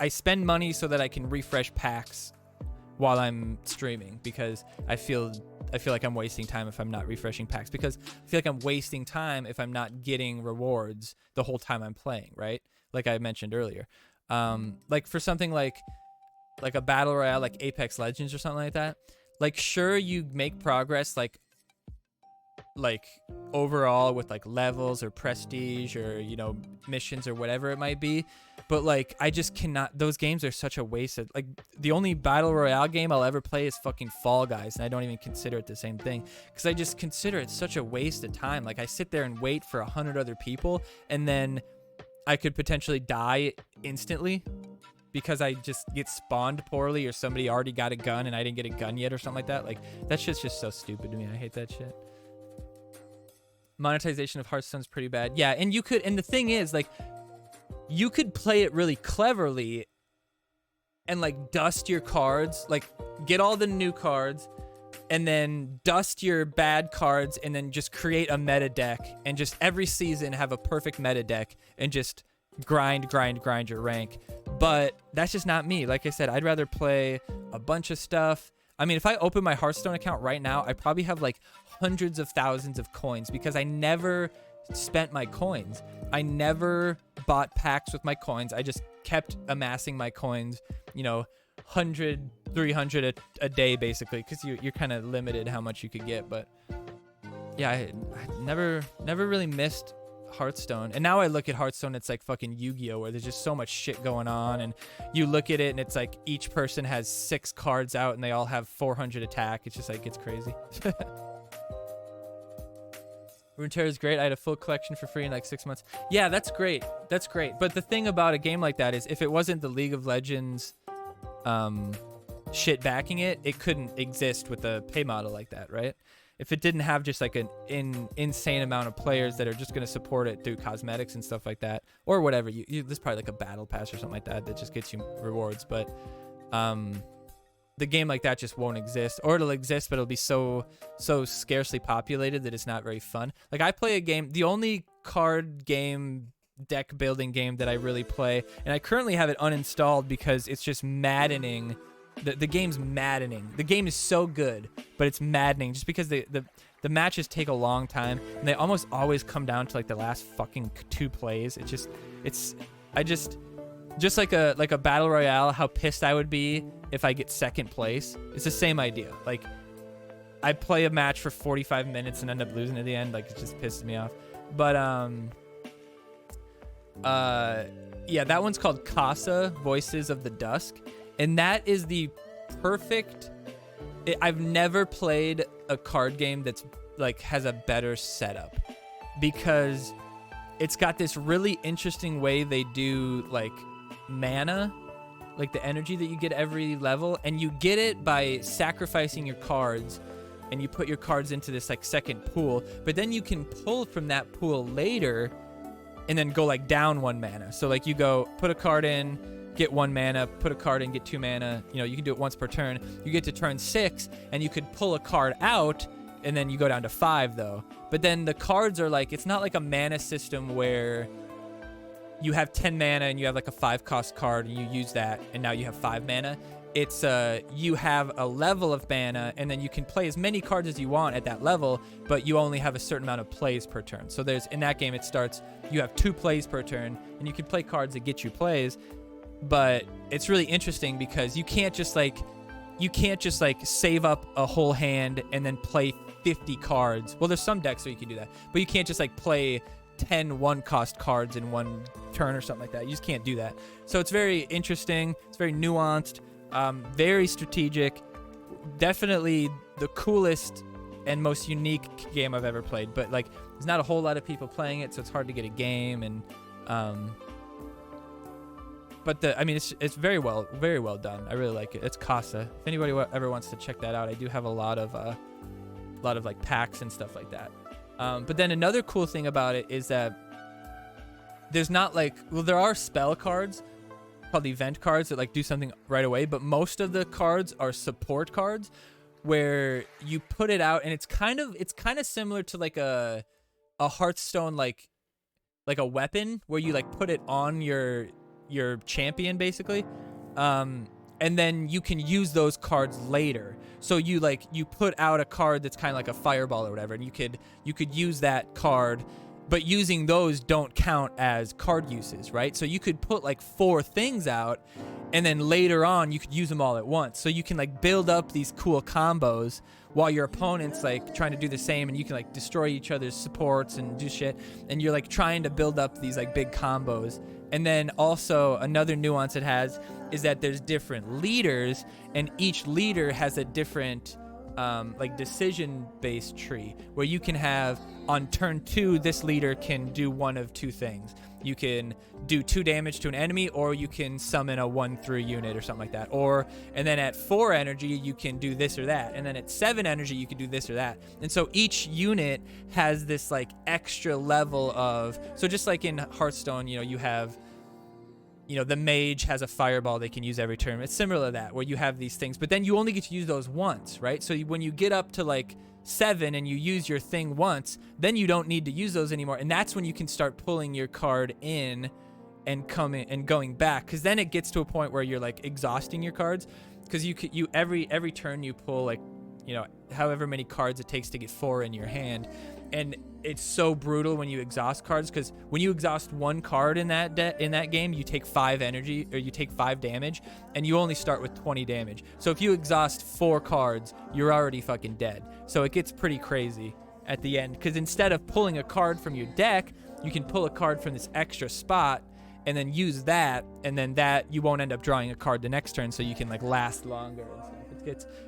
spend money so that I can refresh packs while I'm streaming, because I feel like I'm wasting time if I'm not refreshing packs, because I feel like I'm wasting time if I'm not getting rewards the whole time I'm playing, right? Like I mentioned earlier. Like for something like a battle royale like Apex Legends or something like that, like sure you make progress like overall with like levels or prestige or missions or whatever it might be, but like I just cannot. Those games are such a waste of, like, the only battle royale game I'll ever play is fucking Fall Guys, and I don't even consider it the same thing because I just consider it such a waste of time. Like I sit there and wait for 100 other people and then I could potentially die instantly because I just get spawned poorly or somebody already got a gun and I didn't get a gun yet or something like that. Like that shit's just so stupid to me. I hate that shit. Monetization of Hearthstone's pretty bad. Yeah, and the thing is, like, you could play it really cleverly and like dust your cards, like get all the new cards and then dust your bad cards and then just create a meta deck and just every season have a perfect meta deck and just grind your rank. But that's just not me. Like I said, I'd rather play a bunch of stuff. I mean, if I open my Hearthstone account right now, I probably have like hundreds of thousands of coins because I never spent my coins. I never bought packs with my coins. I just kept amassing my coins, 100, 300 a day basically, because you're kind of limited how much you could get. But yeah, I never really missed Hearthstone. And now I look at Hearthstone, it's like fucking Yu-Gi-Oh, where there's just so much shit going on, and you look at it and it's like each person has 6 cards out and they all have 400 attack. It's just like, it's crazy. Runeterra is great. I had a full collection for free in like 6 months. Yeah, that's great. That's great. But the thing about a game like that is if it wasn't the League of Legends shit backing it, it couldn't exist with a pay model like that, right? If it didn't have just like an insane amount of players that are just going to support it through cosmetics and stuff like that, or whatever, there's probably like a battle pass or something like that that just gets you rewards. But the game like that just won't exist, or it'll exist, but it'll be so scarcely populated that it's not very fun. Like I play a game, the only card game deck building game that I really play, and I currently have it uninstalled because it's just maddening. The game's maddening. The game is so good, but it's maddening just because the matches take a long time and they almost always come down to like the last fucking 2 plays. Just like a battle royale, how pissed I would be if I get second place. It's the same idea. Like I play a match for 45 minutes and end up losing at the end. Like it just pisses me off. But yeah, that one's called Casa Voices of the Dusk. And that is the perfect. I've never played a card game that's like has a better setup, because it's got this really interesting way they do like mana, like the energy that you get every level, and you get it by sacrificing your cards, and you put your cards into this like second pool, but then you can pull from that pool later and then go like down 1 mana. So like you go put a card in, get 1 mana, put a card in, get 2 mana. You know, you can do it once per turn. You get to turn 6, and you could pull a card out, and then you go down to 5, though. But then the cards are like, it's not like a mana system where you have 10 mana and you have like a 5-cost card and you use that, and now you have 5 mana. It's you have a level of mana, and then you can play as many cards as you want at that level, but you only have a certain amount of plays per turn. So there's, in that game, it starts, you have 2 plays per turn, and you can play cards that get you plays. But it's really interesting because you can't just like save up a whole hand and then play 50 cards. Well, there's some decks where you can do that, but you can't just like play 10 1-cost cards in one turn or something like that. You just can't do that. So it's very interesting. It's very nuanced. Very strategic, definitely the coolest and most unique game I've ever played. But like, there's not a whole lot of people playing it, so it's hard to get a game. And but it's very well done. I really like it. It's Casa. If anybody ever wants to check that out, I do have a lot of like packs and stuff like that. But then another cool thing about it is that there's not like, well, there are spell cards called event cards that like do something right away, but most of the cards are support cards where you put it out, and it's kind of similar to like a Hearthstone, like a weapon where you like put it on your champion basically, and then you can use those cards later. So you put out a card that's kind of like a fireball or whatever, and you could use that card. But using those don't count as card uses, right? So you could put like 4 things out, and then later on you could use them all at once. So you can like build up these cool combos while your opponent's like trying to do the same, and you can like destroy each other's supports and do shit. And you're like trying to build up these like big combos. And then also another nuance it has is that there's different leaders, and each leader has a different like decision-based tree where you can have on turn 2, this leader can do one of 2 things. You can do 2 damage to an enemy, or you can summon a 1/3 unit or something like that. And then at 4 energy, you can do this or that. And then at 7 energy, you can do this or that. And so each unit has this like extra level of, so just like in Hearthstone, you know, you have, you know, the mage has a fireball they can use every turn. It's similar to that, where you have these things, but then you only get to use those once, right? So when you get up to like 7 and you use your thing once, then you don't need to use those anymore. And that's when you can start pulling your card in and coming and going back, because then it gets to a point where you're like exhausting your cards, because you every turn you pull like, you know, however many cards it takes to get 4 in your hand. And it's so brutal when you exhaust cards, because when you exhaust 1 card in that game, you take 5 energy, or you take 5 damage, and you only start with 20 damage. So if you exhaust 4 cards, you're already fucking dead. So it gets pretty crazy at the end, because instead of pulling a card from your deck, you can pull a card from this extra spot and then use that, and then that you won't end up drawing a card the next turn, so you can like last longer and stuff.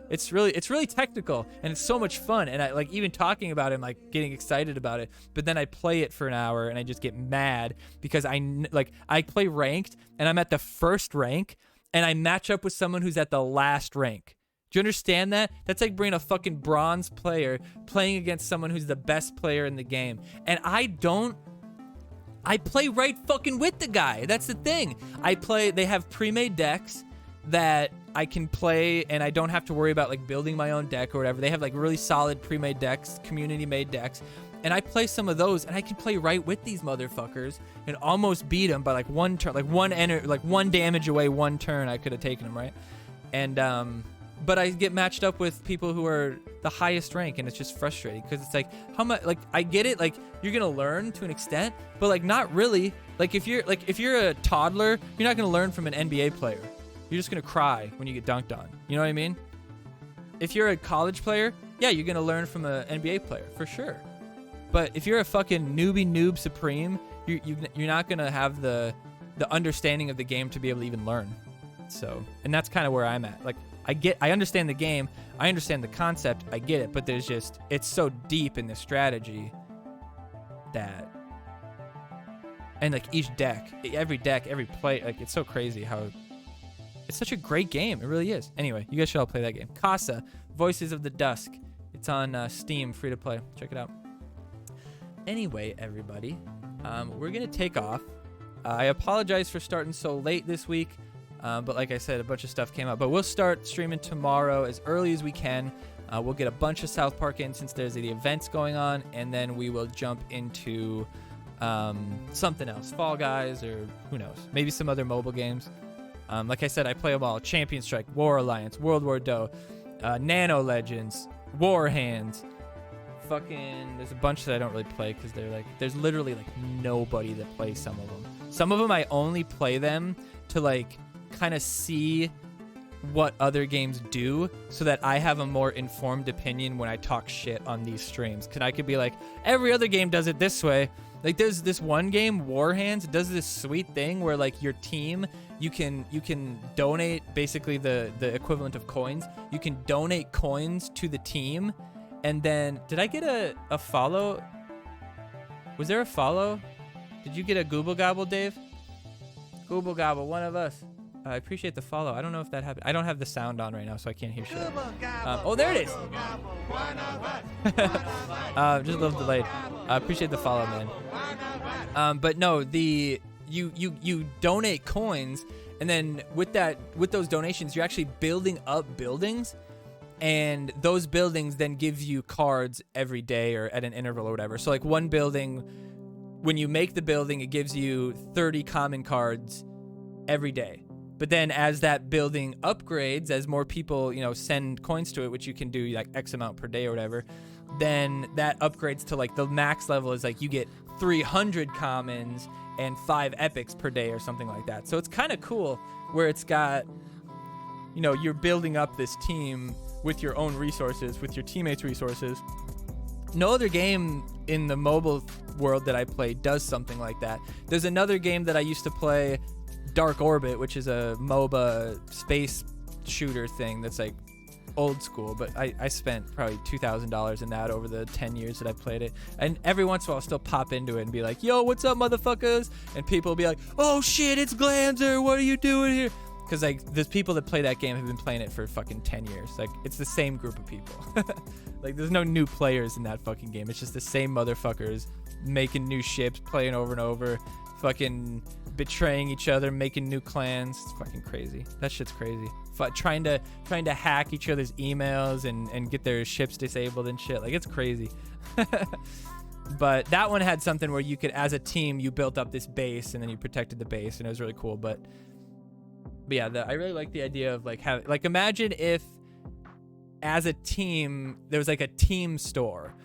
It's really technical, and it's so much fun. And I like, even talking about it, I'm like getting excited about it. But then I play it for an hour and I just get mad because I play ranked and I'm at the first rank and I match up with someone who's at the last rank. Do you understand that? That's like bringing a fucking bronze player playing against someone who's the best player in the game. And I play right fucking with the guy. That's the thing. They have pre-made decks that I can play, and I don't have to worry about like building my own deck or whatever. They have like really solid pre-made decks, community-made decks, and I play some of those, and I can play right with these motherfuckers and almost beat them by like 1 turn, like 1 damage away 1 turn. I could have taken them, right? And but I get matched up with people who are the highest rank, and it's just frustrating because it's like, how much, like, I get it, like you're gonna learn to an extent, but like not really. Like if you're a toddler, you're not gonna learn from an NBA player. You're just going to cry when you get dunked on. You know what I mean? If you're a college player, yeah, you're going to learn from an NBA player, for sure. But if you're a fucking noob supreme, you're not going to have the understanding of the game to be able to even learn. So, and that's kind of where I'm at. Like, I understand the game. I understand the concept. I get it. But it's so deep in the strategy that, and like each deck, every play, like it's so crazy how it's such a great game. It really is. Anyway, you guys should all play that game. Casa, Voices of the Dusk. It's on Steam, free to play. Check it out. Anyway, everybody, we're going to take off. I apologize for starting so late this week. But like I said, a bunch of stuff came out. But we'll start streaming tomorrow as early as we can. We'll get a bunch of South Park in since there's the events going on, and then we will jump into something else, Fall Guys, or who knows, maybe some other mobile games. Like I said, I play them all: Champion Strike, War Alliance, World War Do, Nano Legends, War Hands. Fucking, there's a bunch that I don't really play because there's literally like nobody that plays some of them. Some of them I only play them to like kind of see what other games do so that I have a more informed opinion when I talk shit on these streams. Cause I could be like, every other game does it this way. Like there's this one game, War Hands, it does this sweet thing where like your team, you can donate basically the equivalent of coins. You can donate coins to the team. And then, did I get a follow? Was there a follow? Did you get a Google Gobble, Dave? Google Gobble, one of us. I appreciate the follow. I don't know if that happened. I don't have the sound on right now, so I can't hear shit. Oh, there it is. Just a little delayed. I appreciate the follow, man. But no, you donate coins, and then with those donations, you're actually building up buildings. And those buildings then give you cards every day or at an interval or whatever. So like one building, when you make the building, it gives you 30 common cards every day. But then as that building upgrades, as more people, send coins to it, which you can do like X amount per day or whatever, then that upgrades to like the max level is like you get 300 commons and 5 epics per day or something like that. So it's kind of cool where it's got, you're building up this team with your own resources, with your teammates' resources. No other game in the mobile world that I play does something like that. There's another game that I used to play, Dark Orbit, which is a MOBA space shooter thing that's like old school, but I spent probably $2,000 in that over the 10 years that I played it. And every once in a while I'll still pop into it and be like, yo, what's up, motherfuckers? And people will be like, oh shit, it's Glanzer, what are you doing here? Because like the people that play that game have been playing it for fucking 10 years. Like it's the same group of people. Like there's no new players in that fucking game. It's just the same motherfuckers making new ships, playing over and over, fucking betraying each other, making new clans. It's fucking crazy. That shit's crazy. Trying to hack each other's emails and get their ships disabled and shit. Like it's crazy. But that one had something where you could, as a team, you built up this base and then you protected the base, and it was really cool. But yeah, I really like the idea of like imagine if as a team there was like a team store,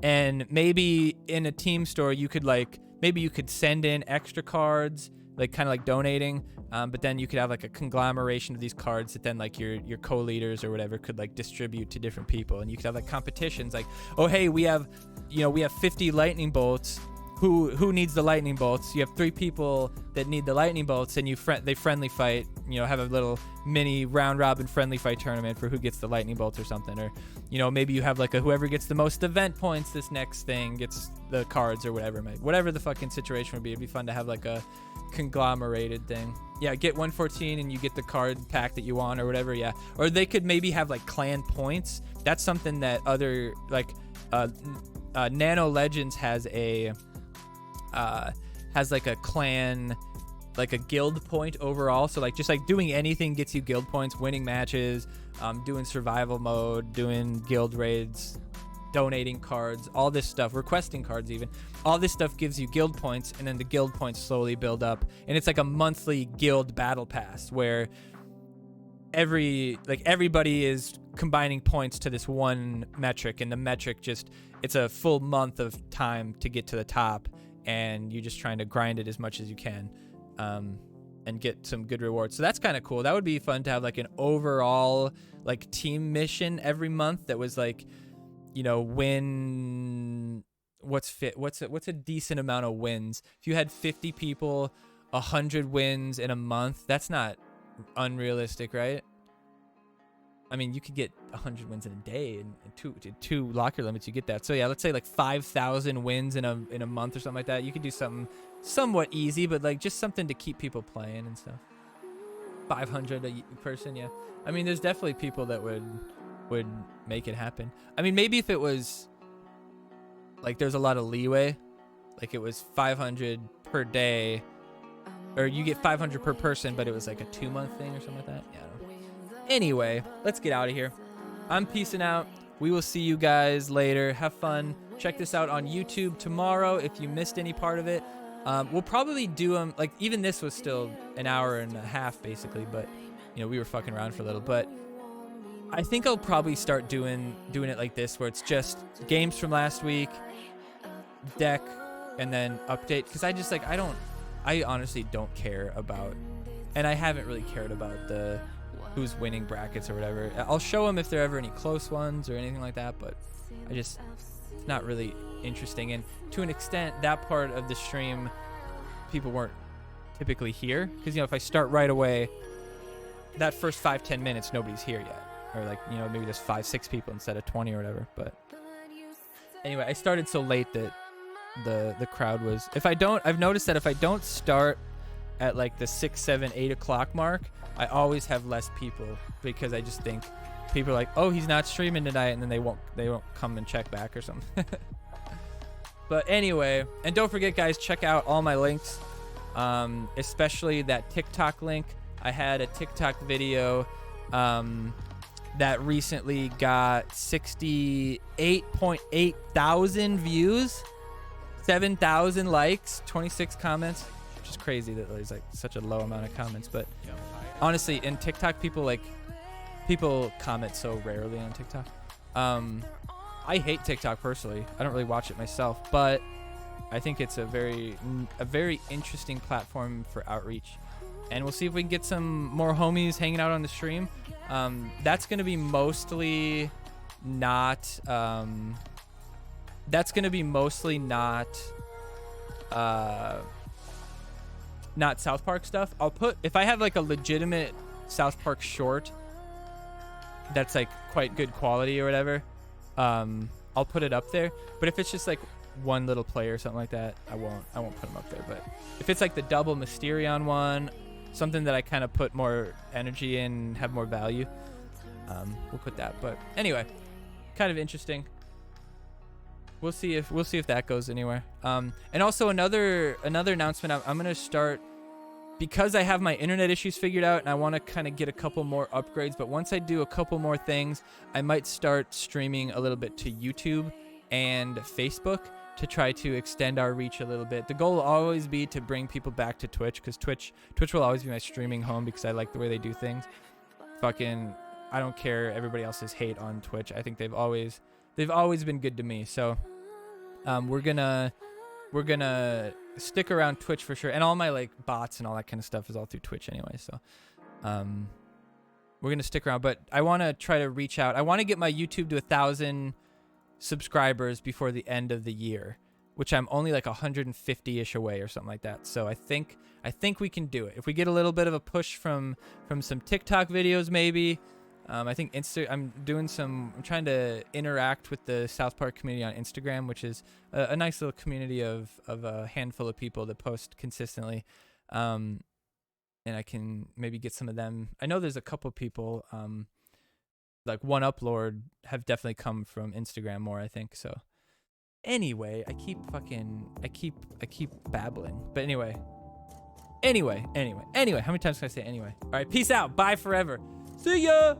and maybe in a team store you could maybe you could send in extra cards, like kind of like donating, but then you could have like a conglomeration of these cards that then like your co-leaders or whatever could like distribute to different people, and you could have like competitions like, oh hey, we have 50 lightning bolts. Who needs the lightning bolts? You have 3 people that need the lightning bolts, and they friendly fight. Have a little mini round robin friendly fight tournament for who gets the lightning bolts or something. Or maybe you have like whoever gets the most event points this next thing gets the cards or whatever. Whatever the fucking situation would be, it'd be fun to have like a conglomerated thing. Yeah, get 114 and you get the card pack that you want or whatever. Yeah, or they could maybe have like clan points. That's something that other like Nano Legends has like a clan, like a guild point overall. So like just like doing anything gets you guild points, winning matches, doing survival mode, doing guild raids, donating cards, all this stuff, requesting cards even. All this stuff gives you guild points, and then the guild points slowly build up. And it's like a monthly guild battle pass where everybody is combining points to this one metric, and the metric it's a full month of time to get to the top. And you're just trying to grind it as much as you can, and get some good rewards. So that's kind of cool. That would be fun to have like an overall like team mission every month that was like, win. What's a decent amount of wins? If you had 50 people, 100 wins in a month, that's not unrealistic, right? I mean, you could get 100 wins in a day, and two locker limits, you get that. So yeah, let's say like 5,000 wins in a month or something like that. You could do something somewhat easy, but like just something to keep people playing and stuff. 500 a person, yeah. I mean, there's definitely people that would make it happen. I mean, maybe if it was like there's a lot of leeway, like it was 500 per day, or you get 500 per person, but it was like a 2-month thing or something like that. Yeah, I don't know. Anyway, let's get out of here. I'm peacing out. We will see you guys later. Have fun. Check this out on YouTube tomorrow if you missed any part of it. We'll probably do them, like, even this was still an hour and a half, basically, but, you know, we were fucking around for a little, but I think I'll probably start doing it like this, where it's just games from last week, deck, and then update, because I just, like, I honestly don't care about, and I haven't really cared about the who's winning brackets or whatever. I'll show them if there are ever any close ones or anything like that, but it's not really interesting. And to an extent, that part of the stream, people weren't typically here, because, you know, if I start right away, that first 5-10 minutes, nobody's here yet, or, like, you know, maybe there's 5-6 people instead of 20 or whatever. But anyway, I started so late that the crowd was, I've noticed that if I don't start at like the 6, 7, 8 o'clock mark, I always have less people, because I just think people are like, oh, he's not streaming tonight, and then they won't come and check back or something. But anyway, and don't forget, guys, check out all my links, especially that TikTok link. I had a TikTok video that recently got 68.8 thousand views, 7,000 likes, 26 comments, which is crazy that there's like such a low amount of comments. But honestly, in TikTok, people comment so rarely on TikTok. I hate TikTok personally. I don't really watch it myself, but I think it's a very interesting platform for outreach. And we'll see if we can get some more homies hanging out on the stream. That's going to be mostly not South Park stuff. If I have like a legitimate South Park short that's like quite good quality or whatever, I'll put it up there. But if it's just like one little play or something like that, I won't put them up there. But if it's like the double Mysterion one, something that I kind of put more energy in, have more value, we'll put that. But anyway, kind of interesting. We'll see if that goes anywhere. And also another announcement. I'm gonna start, because I have my internet issues figured out, and I want to kind of get a couple more upgrades. But once I do a couple more things, I might start streaming a little bit to YouTube and Facebook to try to extend our reach a little bit. The goal will always be to bring people back to Twitch, because Twitch will always be my streaming home, because I like the way they do things. Fucking, I don't care everybody else's hate on Twitch. I think they've always been good to me. So we're gonna stick around Twitch for sure, and all my like bots and all that kind of stuff is all through Twitch anyway. So we're gonna stick around, but I want to try to reach out. I want to get my YouTube to 1,000 subscribers before the end of the year, which I'm only like 150-ish away or something like that. So I think we can do it if we get a little bit of a push from some TikTok videos, maybe. I think I'm trying to interact with the South Park community on Instagram, which is a nice little community of a handful of people that post consistently. And I can maybe get some of them. I know there's a couple people, like One Uplord, have definitely come from Instagram more, I think. So anyway, I keep babbling. But anyway, how many times can I say anyway? All right, peace out. Bye forever. See ya.